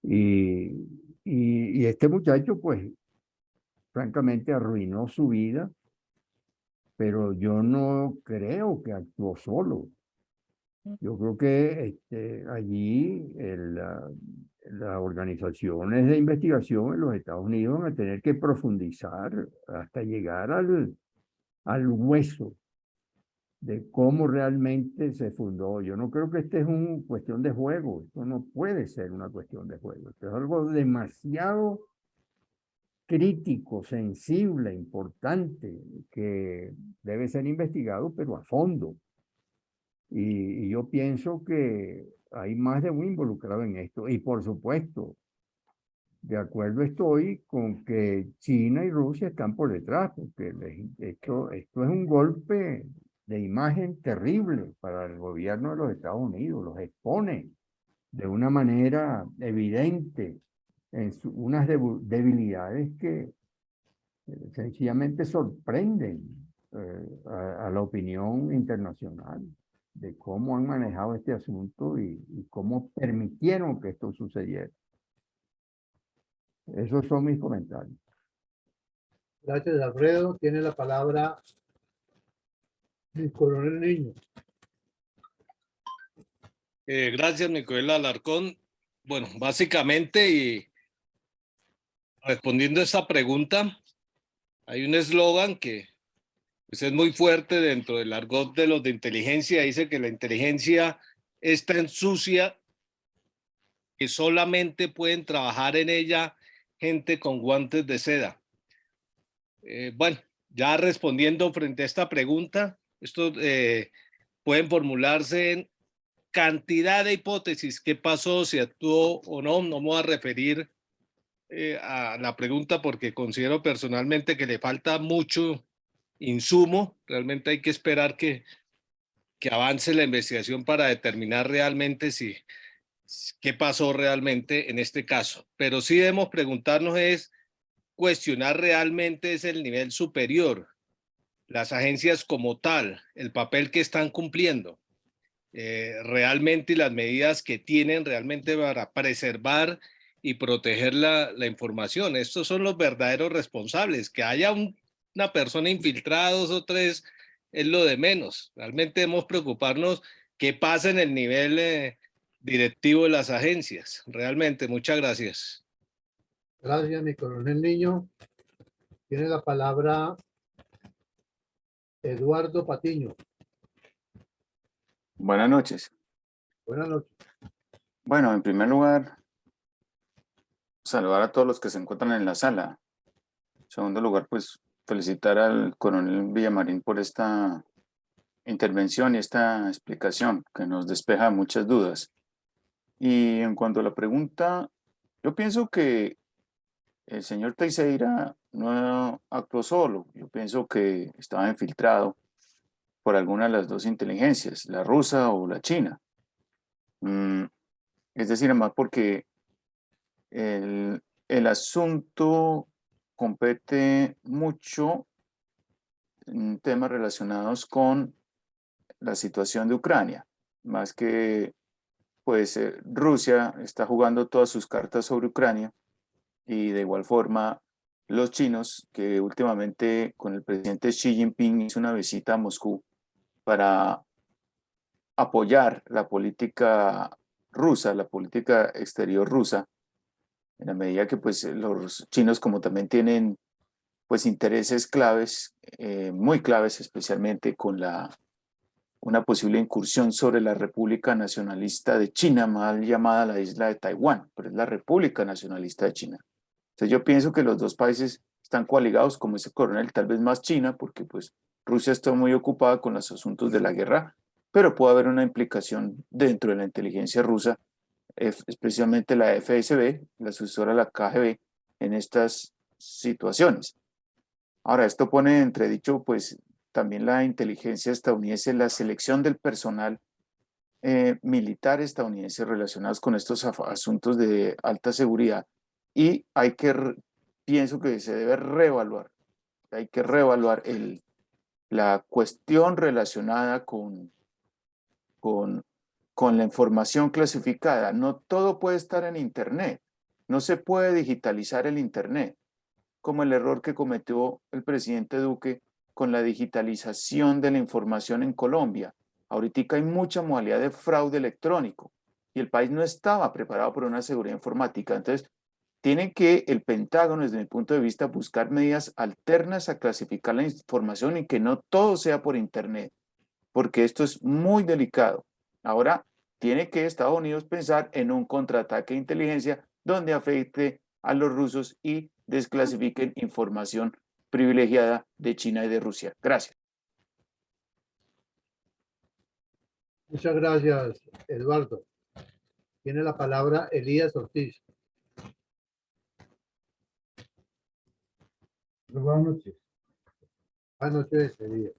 Y este muchacho, pues, francamente arruinó su vida, pero yo no creo que actuó solo. Yo creo que allí las organizaciones de investigación en los Estados Unidos van a tener que profundizar hasta llegar al hueso de cómo realmente se fundó. Yo no creo que este es una cuestión de juego. Esto no puede ser una cuestión de juego. Esto es algo demasiado crítico, sensible, importante, que debe ser investigado, pero a fondo. Y yo pienso que hay más de un involucrado en esto. Y por supuesto, de acuerdo estoy con que China y Rusia están por detrás, porque esto es un golpe de imagen terrible para el gobierno de los Estados Unidos, los expone de una manera evidente en unas debilidades que sencillamente sorprenden a la opinión internacional de cómo han manejado este asunto y cómo permitieron que esto sucediera. Esos son mis comentarios.
Gracias, Alfredo. Tiene la palabra el coronel Niño.
Gracias, Miguel Alarcón. Bueno, básicamente, y respondiendo a esta pregunta, hay un eslogan que pues, es muy fuerte dentro del argot de los de inteligencia. Dice que la inteligencia es tan sucia que solamente pueden trabajar en ella gente con guantes de seda. Bueno, ya respondiendo frente a esta pregunta, esto pueden formularse en cantidad de hipótesis. ¿Qué pasó? ¿Si actuó o no? No me voy a referir a la pregunta porque considero personalmente que le falta mucho insumo. Realmente hay que esperar que avance la investigación para determinar realmente qué pasó realmente en este caso. Pero sí debemos preguntarnos cuestionar realmente es el nivel superior, las agencias como tal, el papel que están cumpliendo. Realmente y las medidas que tienen realmente para preservar y proteger la información. Estos son los verdaderos responsables. Que haya una persona infiltrada, 2 o 3, es lo de menos. Realmente debemos preocuparnos qué pasa en el nivel directivo de las agencias. Realmente, muchas gracias.
Gracias, mi coronel Niño. Tiene la palabra Eduardo Patiño.
Buenas noches.
Buenas noches.
Bueno, en primer lugar, saludar a todos los que se encuentran en la sala. En segundo lugar, pues felicitar al coronel Villamarín por esta intervención y esta explicación que nos despeja muchas dudas. Y en cuanto a la pregunta, yo pienso que el señor Teixeira no actuó solo. Yo pienso que estaba infiltrado por alguna de las dos inteligencias, la rusa o la china. Es decir, además porque el asunto compete mucho en temas relacionados con la situación de Ucrania, más que pues Rusia está jugando todas sus cartas sobre Ucrania y de igual forma los chinos, que últimamente con el presidente Xi Jinping hizo una visita a Moscú para apoyar la política rusa, la política exterior rusa, en la medida que pues los chinos como también tienen pues intereses claves, muy claves, especialmente con una posible incursión sobre la República Nacionalista de China, mal llamada la isla de Taiwán, pero es la República Nacionalista de China. Entonces yo pienso que los dos países están coaligados, como ese coronel, tal vez más China, porque pues Rusia está muy ocupada con los asuntos de la guerra, pero puede haber una implicación dentro de la inteligencia rusa, especialmente la FSB, la sucesora de la KGB, en estas situaciones. Ahora, esto pone en entredicho, pues, también la inteligencia estadounidense, la selección del personal militar estadounidense relacionados con estos asuntos de alta seguridad. Y pienso que se debe reevaluar, hay que reevaluar la cuestión relacionada con la información clasificada. No todo puede estar en Internet, no se puede digitalizar el Internet, como el error que cometió el presidente Duque con la digitalización de la información en Colombia. Ahorita hay mucha modalidad de fraude electrónico y el país no estaba preparado por una seguridad informática. Entonces, tiene que el Pentágono, desde mi punto de vista, buscar medidas alternas a clasificar la información y que no todo sea por Internet, porque esto es muy delicado. Ahora, tiene que Estados Unidos pensar en un contraataque de inteligencia donde afecte a los rusos y desclasifiquen información privilegiada de China y de Rusia. Gracias.
Muchas gracias, Eduardo. Tiene la palabra Elías Ortiz.
Buenas noches.
Buenas noches, Elías.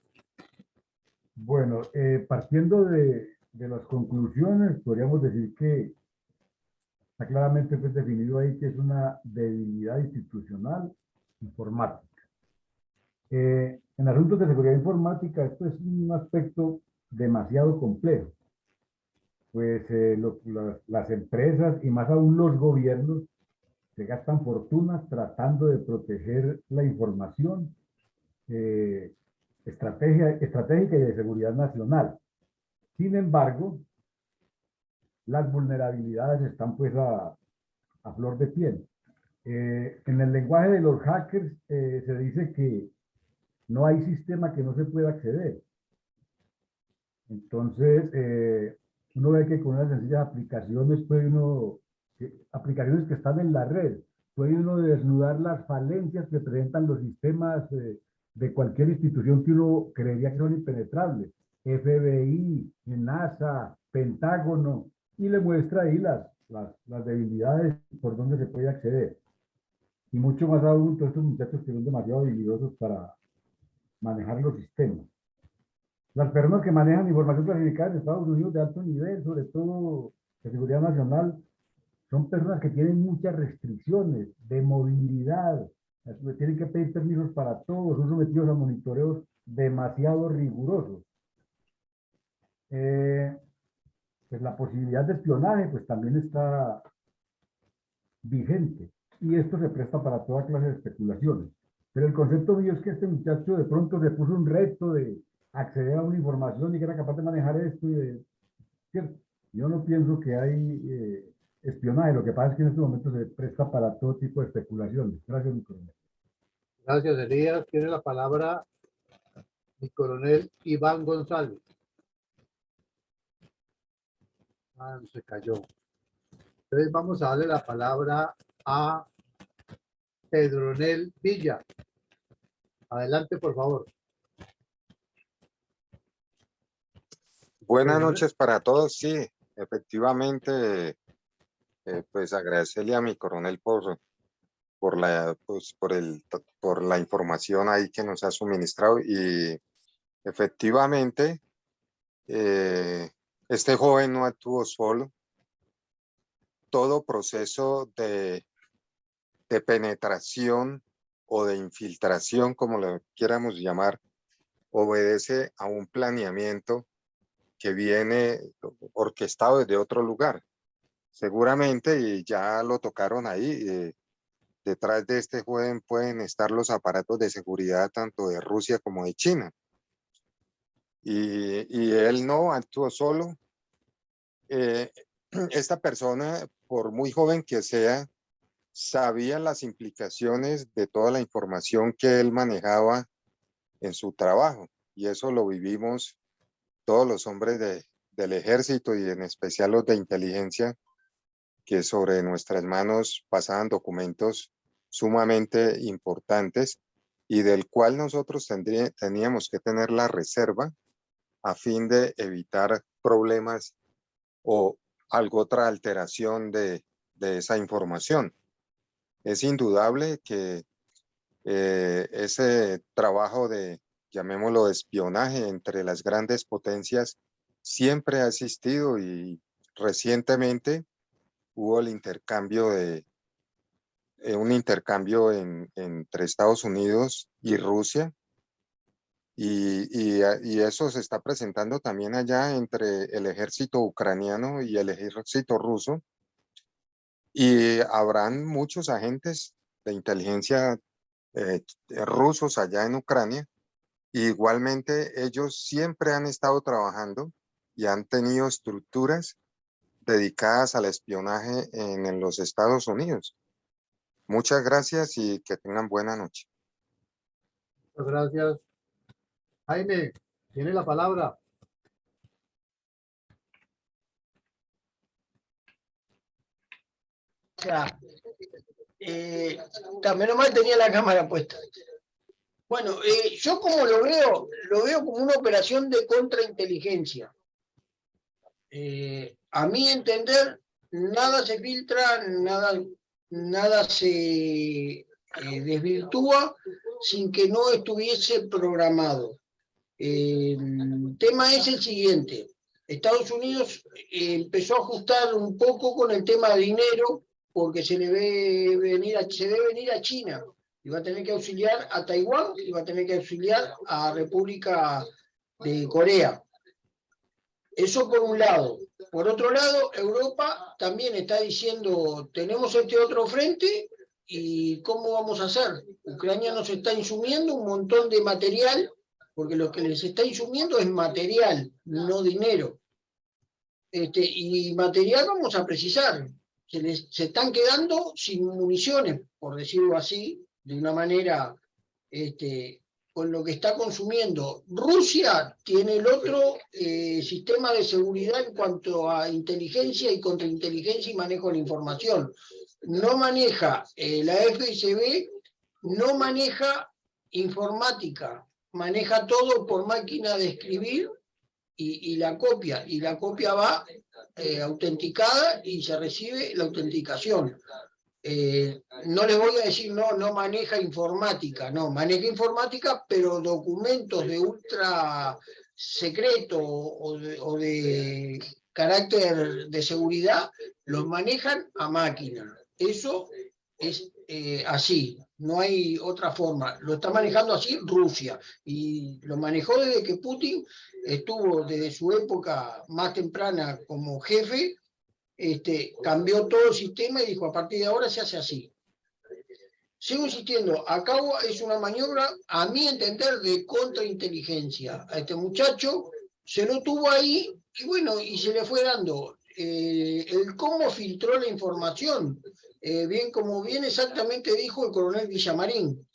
Bueno, partiendo de las conclusiones, podríamos decir que Está claramente pues, definido ahí que es una debilidad institucional informática. En asuntos de seguridad informática, esto es un aspecto demasiado complejo, pues las empresas y más aún los gobiernos se gastan fortunas tratando de proteger la información estratégica y de seguridad nacional. Sin embargo, las vulnerabilidades están pues a flor de piel. En el lenguaje de los hackers se dice que no hay sistema que no se pueda acceder. Entonces, uno ve que con unas sencillas aplicaciones puede uno, aplicaciones que están en la red, puede uno desnudar las falencias que presentan los sistemas de cualquier institución que uno creería que son impenetrables. FBI, NASA, Pentágono, y le muestra ahí las debilidades por donde se puede acceder. Y mucho más aún, todos estos muchachos que son demasiado habilidosos para manejar los sistemas. Las personas que manejan información clasificada en Estados Unidos de alto nivel, sobre todo de seguridad nacional, son personas que tienen muchas restricciones de movilidad, tienen que pedir permisos para todos, son sometidos a monitoreos demasiado rigurosos. Pues la posibilidad de espionaje pues también está vigente y esto se presta para toda clase de especulaciones. Pero el concepto mío es que este muchacho de pronto se puso un reto de acceder a una información y que era capaz de manejar esto ¿cierto? Yo no pienso que hay espionaje, lo que pasa es que en este momento se presta para todo tipo de especulaciones. Gracias, mi coronel.
Gracias, Elías. Tiene la palabra mi coronel Iván González. Se cayó. Entonces vamos a darle la palabra a Pedronel Villa. Adelante, por favor.
Buenas noches para todos. Sí, efectivamente, pues agradecerle a mi coronel por la información ahí que nos ha suministrado y efectivamente este joven no actuó solo. Todo proceso de penetración o de infiltración, como lo quieramos llamar, obedece a un planeamiento que viene orquestado desde otro lugar. Seguramente, y ya lo tocaron ahí, detrás de este joven pueden estar los aparatos de seguridad tanto de Rusia como de China. Y él no actuó solo. Esta persona, por muy joven que sea, sabía las implicaciones de toda la información que él manejaba en su trabajo. Y eso lo vivimos todos los hombres del ejército y en especial los de inteligencia, que sobre nuestras manos pasaban documentos sumamente importantes y del cual nosotros teníamos que tener la reserva a fin de evitar problemas o alguna otra alteración de esa información. Es indudable que ese trabajo de, llamémoslo, de espionaje entre las grandes potencias siempre ha existido y recientemente hubo el intercambio un intercambio entre Estados Unidos y Rusia y eso se está presentando también allá entre el ejército ucraniano y el ejército ruso y habrán muchos agentes de inteligencia rusos allá en Ucrania. Igualmente ellos siempre han estado trabajando y han tenido estructuras dedicadas al espionaje en los Estados Unidos. Muchas gracias y que tengan buena noche.
Muchas gracias. Jaime, tiene la palabra.
Ya. Menos mal tenía la cámara puesta. Bueno, yo como lo veo como una operación de contrainteligencia. A mi entender, nada se filtra, nada se desvirtúa sin que no estuviese programado. El tema es el siguiente. Estados Unidos empezó a ajustar un poco con el tema de dinero, porque se ve venir a China, y va a tener que auxiliar a Taiwán, y va a tener que auxiliar a República de Corea. Eso por un lado. Por otro lado, Europa también está diciendo, tenemos este otro frente, ¿y cómo vamos a hacer? Ucrania nos está insumiendo un montón de material, porque lo que les está insumiendo es material, no dinero. Y material vamos a precisar. Se están quedando sin municiones, por decirlo así, de una manera, con lo que está consumiendo. Rusia tiene el otro sistema de seguridad en cuanto a inteligencia y contrainteligencia y manejo de la información. No maneja la FSB, no maneja informática, maneja todo por máquina de escribir y la copia va autenticada y se recibe la autenticación. No les voy a decir no maneja informática, no, maneja informática, pero documentos de ultra secreto o de carácter de seguridad los manejan a máquina. Eso es así, no hay otra forma. Lo está manejando así Rusia, y lo manejó desde que Putin estuvo desde su época más temprana como jefe. Cambió todo el sistema y dijo, a partir de ahora se hace así. Sigo insistiendo, acá es una maniobra, a mi entender, de contrainteligencia. A este muchacho se lo tuvo ahí, y bueno, y se le fue dando el cómo filtró la información, como bien exactamente dijo el coronel Villamarín.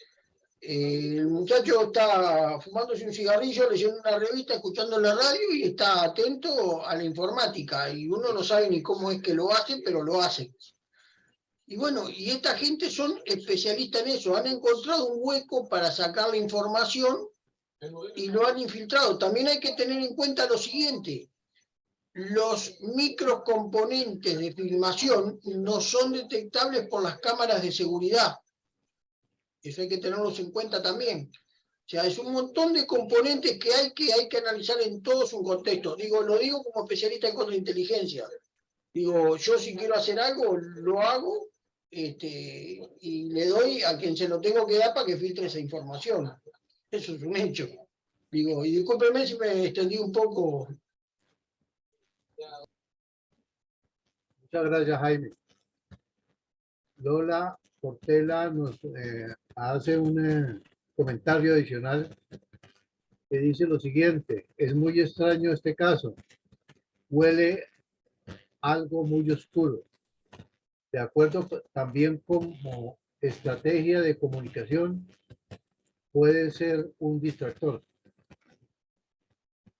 El muchacho está fumándose un cigarrillo, leyendo una revista, escuchando la radio y está atento a la informática, y uno no sabe ni cómo es que lo hace, pero lo hace. Y bueno, y esta gente son especialistas en eso, han encontrado un hueco para sacar la información y lo han infiltrado. También hay que tener en cuenta lo siguiente: los microcomponentes de filmación no son detectables por las cámaras de seguridad. Eso hay que tenerlos en cuenta también. O sea, es un montón de componentes que hay que analizar en todo su contexto. Lo digo como especialista en contrainteligencia. Yo si quiero hacer algo, lo hago, y le doy a quien se lo tengo que dar para que filtre esa información. Eso es un hecho. Y discúlpeme si me extendí un poco.
Muchas gracias, Jaime. Lola Portela nos hace un comentario adicional que dice lo siguiente: es muy extraño este caso, huele algo muy oscuro. De acuerdo, también como estrategia de comunicación puede ser un distractor.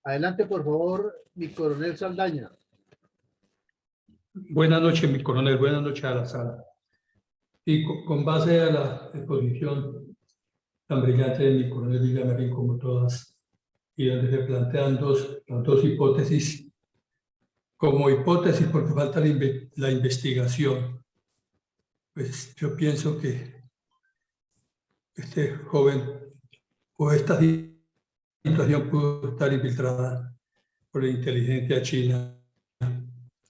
Adelante, por favor, mi coronel Saldaña.
Buenas noches, mi coronel. Buenas noches a la sala. Y con base a la exposición tan brillante de mi coronel Villamarín, como todas, y donde se plantean dos hipótesis, como hipótesis porque falta la investigación, pues yo pienso que este joven o esta situación pudo estar infiltrada por la inteligencia china,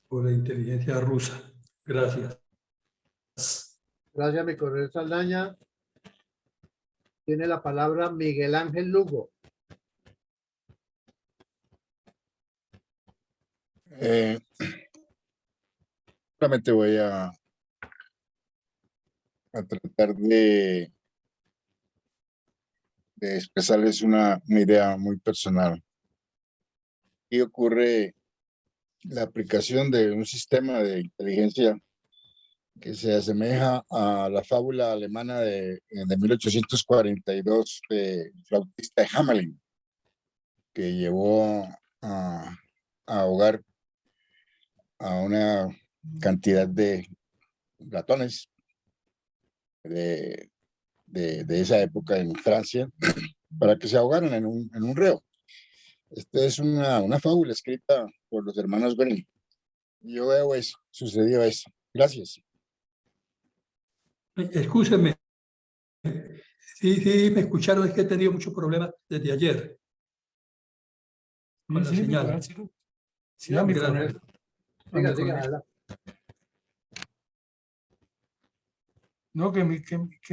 por la inteligencia rusa. Gracias.
Gracias, mi coronel Saldaña. Tiene la palabra Miguel Ángel Lugo.
Solamente voy a tratar de expresarles una idea muy personal. Y ocurre la aplicación de un sistema de inteligencia que se asemeja a la fábula alemana de 1842 de flautista de Hamelin, que llevó a ahogar a una cantidad de ratones de esa época en Francia para que se ahogaran en un río. Esta es una fábula escrita por los hermanos Grimm. Yo veo eso, sucedió eso. Gracias.
Escúcheme. Sí, me escucharon, es que he tenido muchos problemas desde ayer con la señal.
Sí, a mi
Gracias.
coronel. a mi
Siga, siga,
coronel.
adelante.
No, que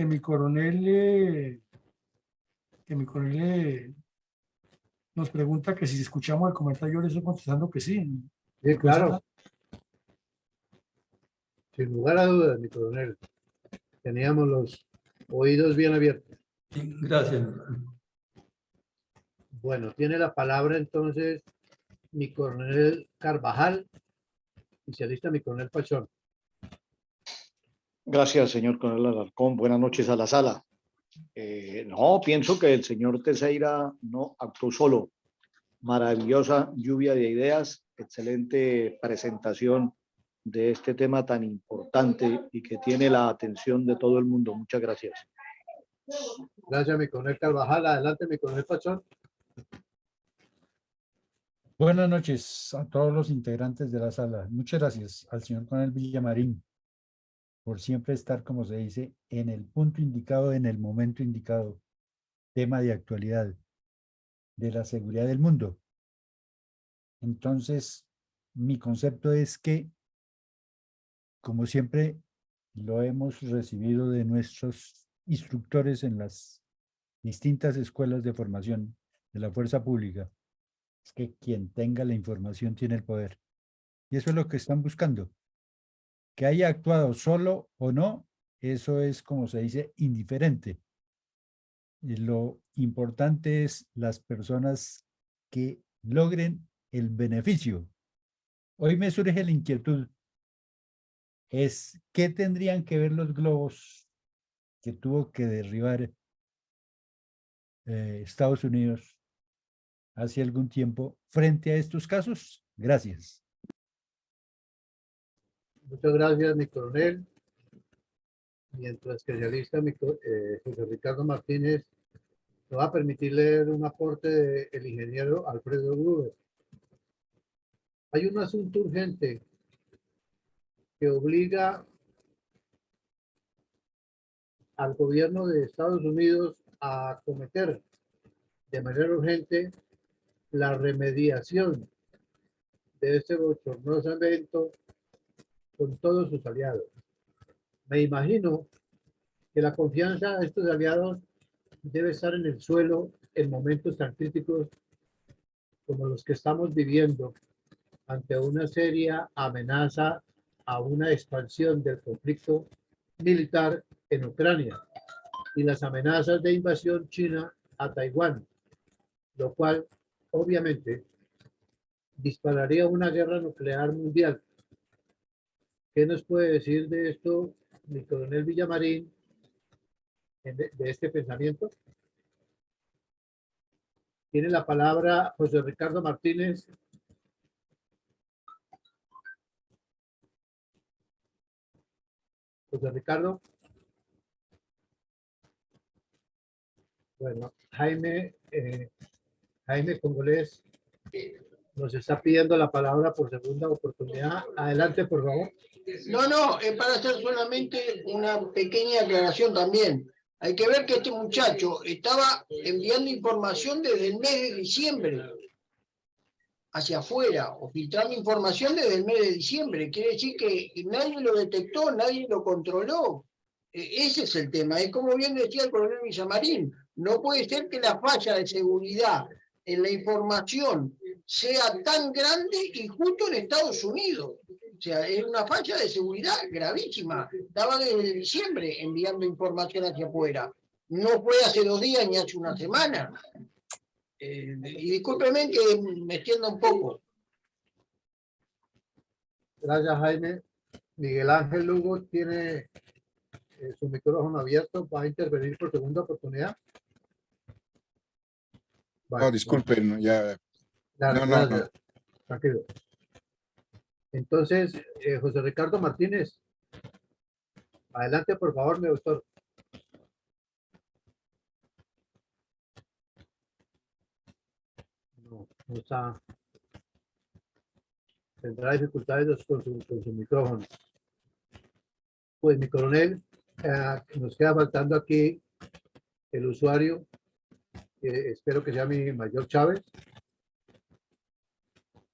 mi coronel, nos pregunta que si escuchamos el comentario, yo le estoy contestando que sí.
Sí, claro. Sin lugar a dudas, mi coronel. Teníamos los oídos bien abiertos.
Sí, gracias.
Bueno, tiene la palabra entonces mi coronel Carvajal y se alista mi coronel Pachón.
Gracias, señor coronel Alarcón. Buenas noches a la sala. No, pienso que el señor Teixeira no actuó solo. Maravillosa lluvia de ideas, excelente presentación de este tema tan importante y que tiene la atención de todo el mundo. Muchas gracias.
Gracias, mi coronel Carvajal. Adelante, mi coronel Pachón.
Buenas noches a todos los integrantes de la sala. Muchas gracias al señor coronel Villamarín por siempre estar, como se dice, en el punto indicado, en el momento indicado. Tema de actualidad de la seguridad del mundo. Entonces, mi concepto es que, como siempre lo hemos recibido de nuestros instructores en las distintas escuelas de formación de la fuerza pública, es que quien tenga la información tiene el poder. Y eso es lo que están buscando. Que haya actuado solo o no, eso es, como se dice, indiferente. Lo importante es las personas que logren el beneficio. Hoy me surge la inquietud. Es, ¿qué tendrían que ver los globos que tuvo que derribar Estados Unidos hace algún tiempo frente a estos casos? Gracias.
Muchas gracias, mi coronel. Mientras que se alista José Ricardo Martínez, me va a permitir leer un aporte del ingeniero Alfredo Gruber. Hay un asunto urgente que obliga al gobierno de Estados Unidos a acometer de manera urgente la remediación de este bochornoso evento con todos sus aliados. Me imagino que la confianza de estos aliados debe estar en el suelo en momentos tan críticos como los que estamos viviendo ante una seria amenaza a una expansión del conflicto militar en Ucrania y las amenazas de invasión china a Taiwán, lo cual obviamente dispararía una guerra nuclear mundial. ¿Qué nos puede decir de esto mi coronel Villamarín, de este pensamiento? Tiene la palabra José Ricardo Martínez. José Ricardo. Bueno, Jaime Congolés nos está pidiendo la palabra por segunda oportunidad. Adelante, por favor.
No, es para hacer solamente una pequeña aclaración también. Hay que ver que este muchacho estaba enviando información desde el mes de diciembre hacia afuera, o filtrando información desde el mes de diciembre. Quiere decir que nadie lo detectó, nadie lo controló. Ese es el tema. Es como bien decía el coronel Villamarín. No puede ser que la falla de seguridad en la información sea tan grande y justo en Estados Unidos. O sea, es una falla de seguridad gravísima. Estaba desde diciembre enviando información hacia afuera. No fue hace 2 días ni hace una semana. Y discúlpeme que me extienda un poco.
Gracias, Jaime. Miguel Ángel Lugo tiene su micrófono abierto. Va a intervenir por segunda oportunidad.
Vale, no, disculpen, ya.
No. Tranquilo. Entonces, José Ricardo Martínez, adelante, por favor, mi doctor. No está. Tendrá dificultades con su micrófono. Pues, mi coronel, nos queda faltando aquí el usuario, espero que sea mi mayor Chávez.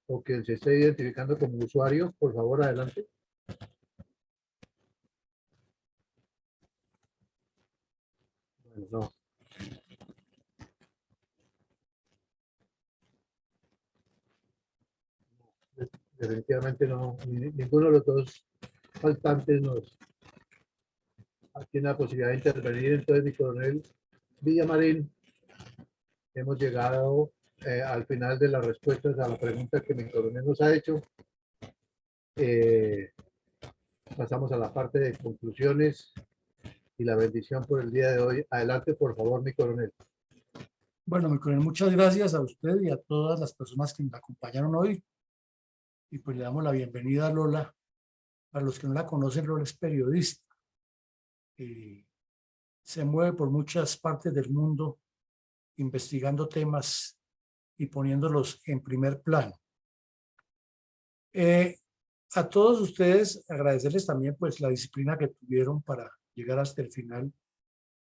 o quien se esté identificando como usuario, por favor, adelante. Bueno, no. Definitivamente no, ninguno de los dos faltantes nos tiene la posibilidad de intervenir. Entonces, mi coronel Villamarín, hemos llegado al final de las respuestas a la pregunta que mi coronel nos ha hecho. Pasamos a la parte de conclusiones y la bendición por el día de hoy. Adelante, por favor, mi coronel.
Bueno, mi coronel, muchas gracias a usted y a todas las personas que nos acompañaron hoy. Y pues le damos la bienvenida a Lola. Para los que no la conocen, Lola es periodista. Se mueve por muchas partes del mundo investigando temas y poniéndolos en primer plano. A todos ustedes agradecerles también pues la disciplina que tuvieron para llegar hasta el final,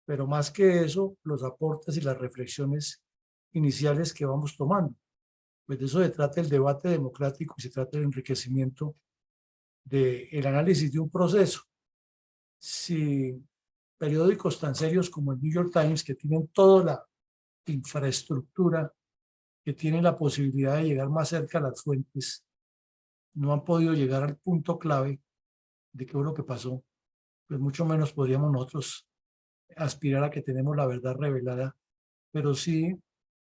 pero más que eso, los aportes y las reflexiones iniciales que vamos tomando. Pues de eso se trata el debate democrático y se trata del enriquecimiento del análisis de un proceso. Si periódicos tan serios como el New York Times, que tienen toda la infraestructura, que tienen la posibilidad de llegar más cerca a las fuentes, no han podido llegar al punto clave de qué fue lo que pasó, pues mucho menos podríamos nosotros aspirar a que tenemos la verdad revelada, pero sí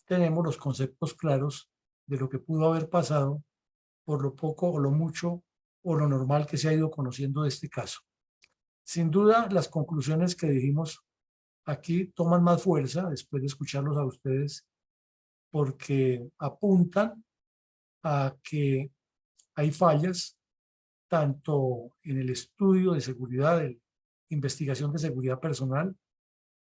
tenemos los conceptos claros de lo que pudo haber pasado por lo poco o lo mucho o lo normal que se ha ido conociendo de este caso. Sin duda, las conclusiones que dijimos aquí toman más fuerza después de escucharlos a ustedes, porque apuntan a que hay fallas tanto en el estudio de seguridad, de investigación de seguridad personal.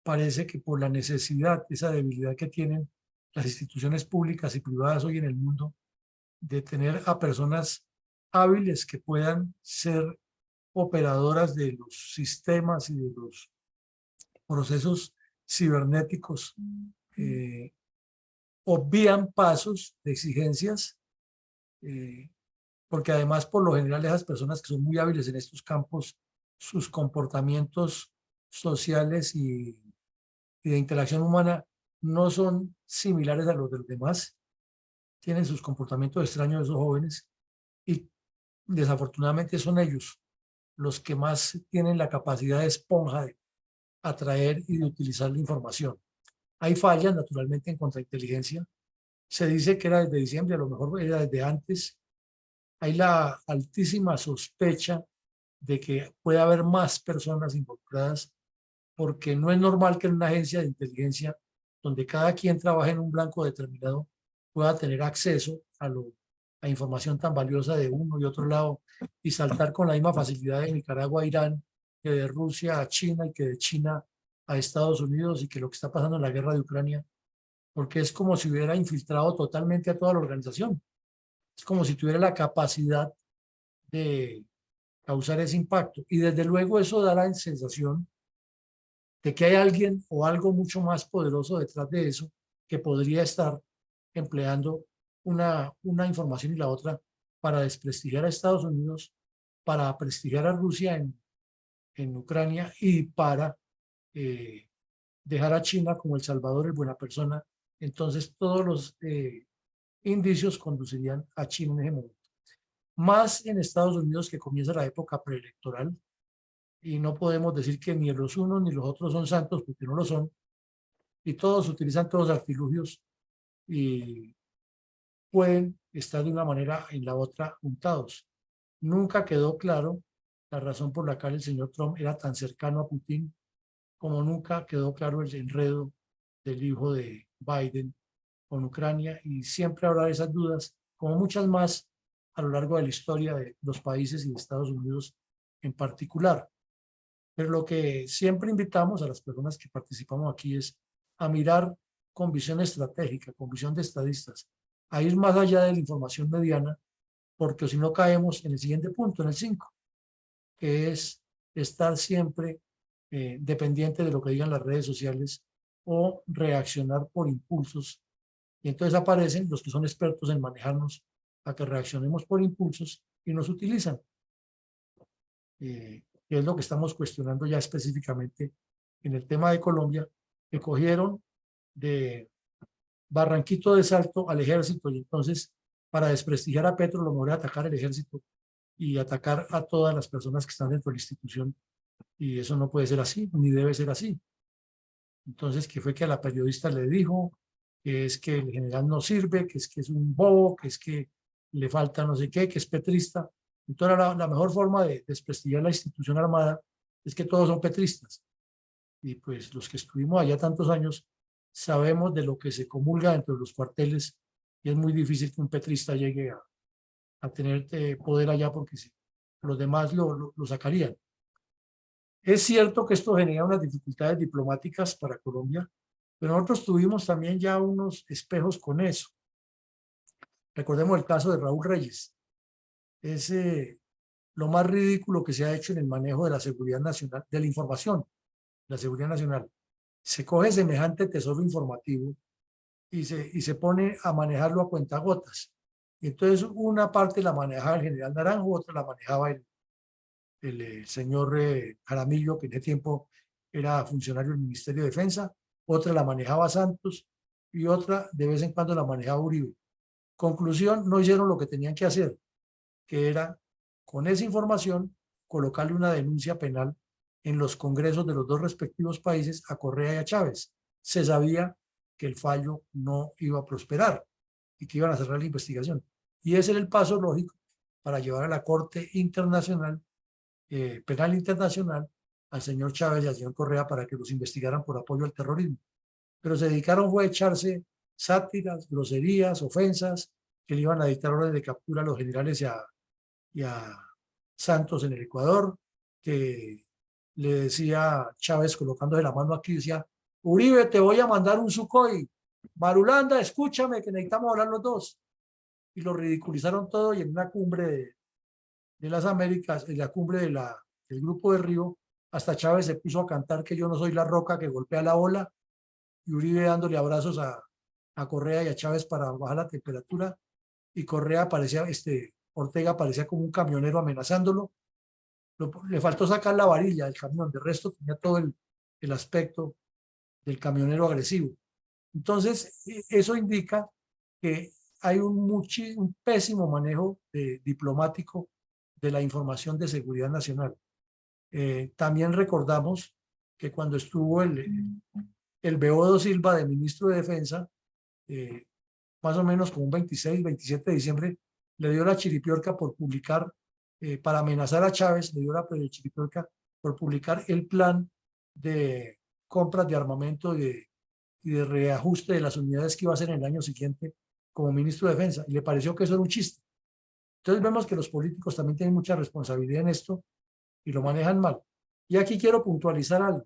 Parece que por la necesidad, esa debilidad que tienen las instituciones públicas y privadas hoy en el mundo, de tener a personas hábiles que puedan ser operadoras de los sistemas y de los procesos cibernéticos, obvian pasos de exigencias, porque además por lo general esas personas que son muy hábiles en estos campos, sus comportamientos sociales y de interacción humana no son similares a los de los demás, tienen sus comportamientos extraños esos jóvenes y desafortunadamente son ellos los que más tienen la capacidad de esponja de atraer y de utilizar la información. Hay fallas naturalmente en contrainteligencia. Se dice que era desde diciembre, a lo mejor era desde antes. Hay la altísima sospecha de que puede haber más personas involucradas, porque no es normal que en una agencia de inteligencia donde cada quien trabaja en un blanco determinado pueda tener acceso a información tan valiosa de uno y otro lado y saltar con la misma facilidad de Nicaragua a Irán, que de Rusia a China y que de China a Estados Unidos, y que lo que está pasando en la guerra de Ucrania, porque es como si hubiera infiltrado totalmente a toda la organización. Es como si tuviera la capacidad de causar ese impacto. Y desde luego eso da la sensación de que hay alguien o algo mucho más poderoso detrás de eso que podría estar empleando una información y la otra para desprestigiar a Estados Unidos, para prestigiar a Rusia en Ucrania y para dejar a China como el salvador, el buena persona. Entonces todos los indicios conducirían a China en ese momento. Más en Estados Unidos, que comienza la época preelectoral, y no podemos decir que ni los unos ni los otros son santos, porque no lo son, y todos utilizan todos los artilugios y pueden estar de una manera en la otra juntados. Nunca quedó claro la razón por la cual el señor Trump era tan cercano a Putin, como nunca quedó claro el enredo del hijo de Biden con Ucrania, y siempre habrá esas dudas, como muchas más a lo largo de la historia de los países y de Estados Unidos en particular. Pero lo que siempre invitamos a las personas que participamos aquí es a mirar con visión estratégica, con visión de estadistas, a ir más allá de la información mediana, porque si no caemos en el siguiente punto, en el 5, que es estar siempre dependiente de lo que digan las redes sociales o reaccionar por impulsos. Y entonces aparecen los que son expertos en manejarnos a que reaccionemos por impulsos y nos utilizan. Que es lo que estamos cuestionando ya específicamente en el tema de Colombia, que cogieron de Barranquito de Salto al ejército, y entonces para desprestigiar a Petro lo mejor es atacar al ejército y atacar a todas las personas que están dentro de la institución, y eso no puede ser así, ni debe ser así. Entonces, que fue que a la periodista le dijo que es que el general no sirve, que es un bobo, que es que le falta no sé qué, que es petrista. Entonces la mejor forma de desprestigiar la institución armada es que todos son petristas. Y pues los que estuvimos allá tantos años sabemos de lo que se comulga dentro de los cuarteles, y es muy difícil que un petrista llegue a tener poder allá, porque si los demás lo sacarían. Es cierto que esto genera unas dificultades diplomáticas para Colombia, pero nosotros tuvimos también ya unos espejos con eso. Recordemos el caso de Raúl Reyes. Es lo más ridículo que se ha hecho en el manejo de la seguridad nacional, de la información, la seguridad nacional. Se coge semejante tesoro informativo y se pone a manejarlo a cuentagotas. Y entonces una parte la manejaba el general Naranjo, otra la manejaba el señor Jaramillo, que en ese tiempo era funcionario del Ministerio de Defensa, otra la manejaba Santos y otra de vez en cuando la manejaba Uribe. Conclusión, no hicieron lo que tenían que hacer, que era con esa información colocarle una denuncia penal en los congresos de los dos respectivos países a Correa y a Chávez. Se sabía que el fallo no iba a prosperar y que iban a cerrar la investigación. Y ese era el paso lógico para llevar a la Corte Internacional, Penal Internacional, al señor Chávez y al señor Correa para que los investigaran por apoyo al terrorismo. Pero se dedicaron fue a echarse sátiras, groserías, ofensas, que le iban a dictar órdenes de captura a los generales y a Santos en el Ecuador, que le decía Chávez colocándose la mano aquí, decía: Uribe, te voy a mandar un Sukhoi, Marulanda, escúchame que necesitamos hablar los dos. Y lo ridiculizaron todo, y en una cumbre de las Américas, en la cumbre del Grupo de Río, hasta Chávez se puso a cantar que yo no soy la roca que golpea la ola, y Uribe dándole abrazos a Correa y a Chávez para bajar la temperatura, y Correa parecía, Ortega parecía como un camionero amenazándolo. Le faltó sacar la varilla del camión, de resto tenía todo el aspecto del camionero agresivo. Entonces, eso indica que hay un pésimo manejo diplomático de la información de seguridad nacional. También recordamos que cuando estuvo el Beodo Silva de ministro de Defensa, más o menos como un 26, 27 de diciembre, le dio la chiripiorca por publicar, para amenazar a Chávez, le dio la chiripiorca por publicar el plan de compras de armamento y de reajuste de las unidades que iba a hacer en el año siguiente como ministro de Defensa, y le pareció que eso era un chiste. Entonces vemos que los políticos también tienen mucha responsabilidad en esto y lo manejan mal. Y aquí quiero puntualizar algo.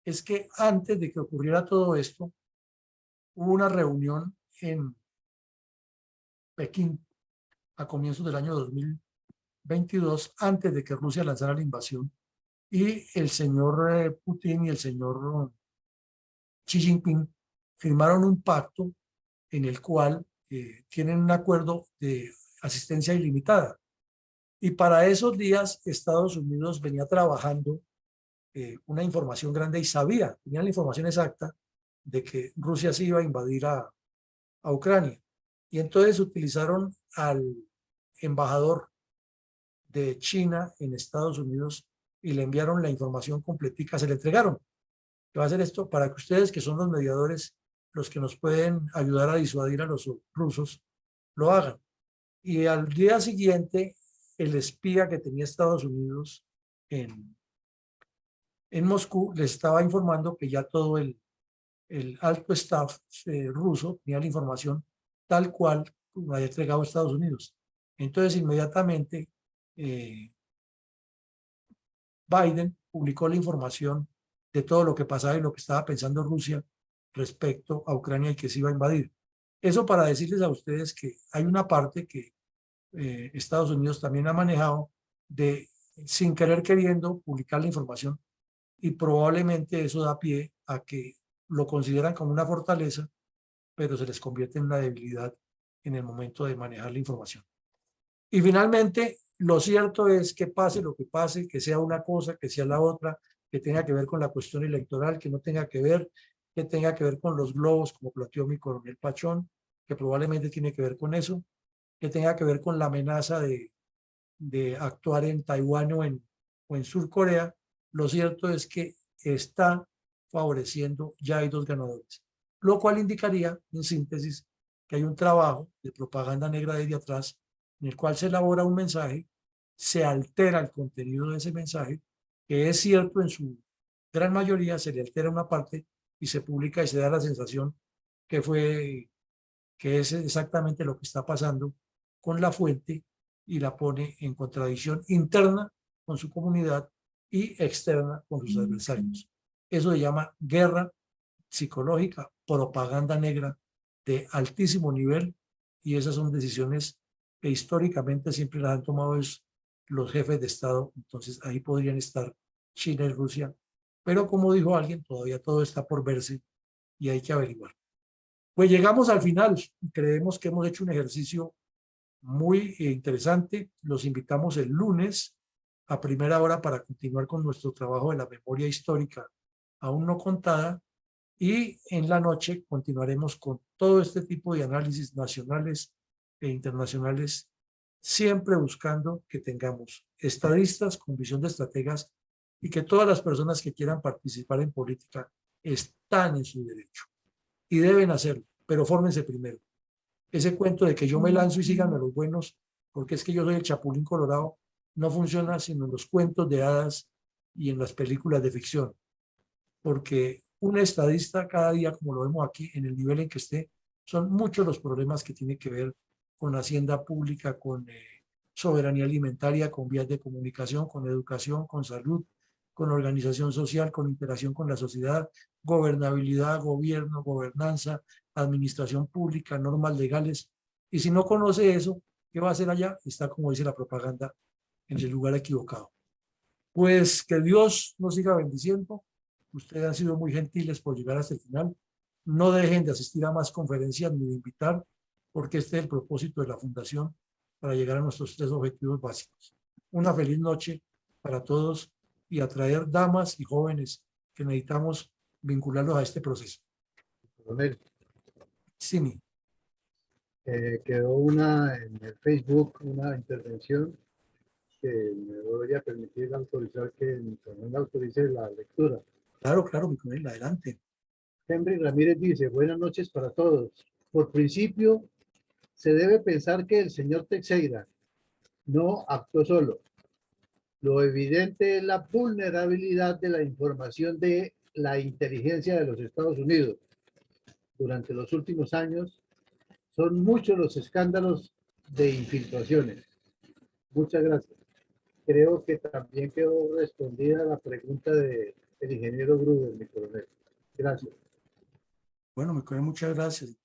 Es que antes de que ocurriera todo esto, hubo una reunión en Pekín a comienzos del año 2022, antes de que Rusia lanzara la invasión, y el señor Putin y el señor Xi Jinping firmaron un pacto en el cual tienen un acuerdo de asistencia ilimitada. Y para esos días Estados Unidos venía trabajando una información grande y tenía la información exacta de que Rusia se iba a invadir a Ucrania. Y entonces utilizaron al embajador de China en Estados Unidos y le enviaron la información completica, se le entregaron. ¿Qué va a hacer esto? Para que ustedes, que son los mediadores, los que nos pueden ayudar a disuadir a los rusos, lo hagan. Y al día siguiente, el espía que tenía Estados Unidos en Moscú les estaba informando que ya todo el alto staff ruso tenía la información tal cual lo había entregado a Estados Unidos. Entonces, inmediatamente, Biden publicó la información de todo lo que pasaba y lo que estaba pensando Rusia respecto a Ucrania y que se iba a invadir. Eso para decirles a ustedes que hay una parte que Estados Unidos también ha manejado de, sin querer queriendo, publicar la información, y probablemente eso da pie a que lo consideran como una fortaleza, pero se les convierte en una debilidad en el momento de manejar la información. Y finalmente, lo cierto es que pase lo que pase, que sea una cosa, que sea la otra, que tenga que ver con la cuestión electoral, que no tenga que ver, que tenga que ver con los globos, como planteó mi coronel Pachón, que probablemente tiene que ver con eso, que tenga que ver con la amenaza de actuar en Taiwán o en Sur Corea. Lo cierto es que está favoreciendo, ya hay dos ganadores, lo cual indicaría, en síntesis, que hay un trabajo de propaganda negra desde atrás, en el cual se elabora un mensaje, se altera el contenido de ese mensaje, que es cierto en su gran mayoría, se le altera una parte y se publica y se da la sensación que es exactamente lo que está pasando con la fuente y la pone en contradicción interna con su comunidad y externa con sus adversarios. Eso se llama guerra psicológica, propaganda negra de altísimo nivel, y esas son decisiones que históricamente siempre las han tomado los jefes de Estado. Entonces ahí podrían estar China y Rusia, pero como dijo alguien, todavía todo está por verse y hay que averiguar. Pues llegamos al final, creemos que hemos hecho un ejercicio muy interesante. Los invitamos el lunes a primera hora para continuar con nuestro trabajo de la memoria histórica aún no contada, y en la noche continuaremos con todo este tipo de análisis nacionales e internacionales, siempre buscando que tengamos estadistas con visión de estrategas y que todas las personas que quieran participar en política están en su derecho y deben hacerlo, pero fórmense primero. Ese cuento de que yo me lanzo y síganme los buenos, porque es que yo soy el Chapulín Colorado, no funciona sino en los cuentos de hadas y en las películas de ficción, porque un estadista cada día, como lo vemos aquí, en el nivel en que esté, son muchos los problemas que tienen que ver con hacienda pública, con soberanía alimentaria, con vías de comunicación, con educación, con salud, con organización social, con interacción con la sociedad, gobernabilidad, gobierno, gobernanza, administración pública, normas legales. Y si no conoce eso, ¿qué va a hacer allá? Está, como dice la propaganda, en el lugar equivocado. Pues que Dios nos siga bendiciendo. Ustedes han sido muy gentiles por llegar hasta el final. No dejen de asistir a más conferencias ni de invitar, porque este es el propósito de la Fundación para llegar a nuestros 3 objetivos básicos. Una feliz noche para todos y atraer damas y jóvenes que necesitamos vincularlos a este proceso.
Coronel,
Sí,
quedó una en el Facebook, una intervención que me voy a permitir autorizar que mi coronel autorice la lectura.
Claro, claro, mi coronel, adelante.
Henry Ramírez dice, buenas noches para todos. Por principio, se debe pensar que el señor Teixeira no actuó solo. Lo evidente es la vulnerabilidad de la información de la inteligencia de los Estados Unidos. Durante los últimos años, son muchos los escándalos de infiltraciones. Muchas gracias. Creo que también quedó respondida la pregunta del ingeniero Gruber, mi coronel. Gracias.
Bueno, mi coronel, muchas gracias.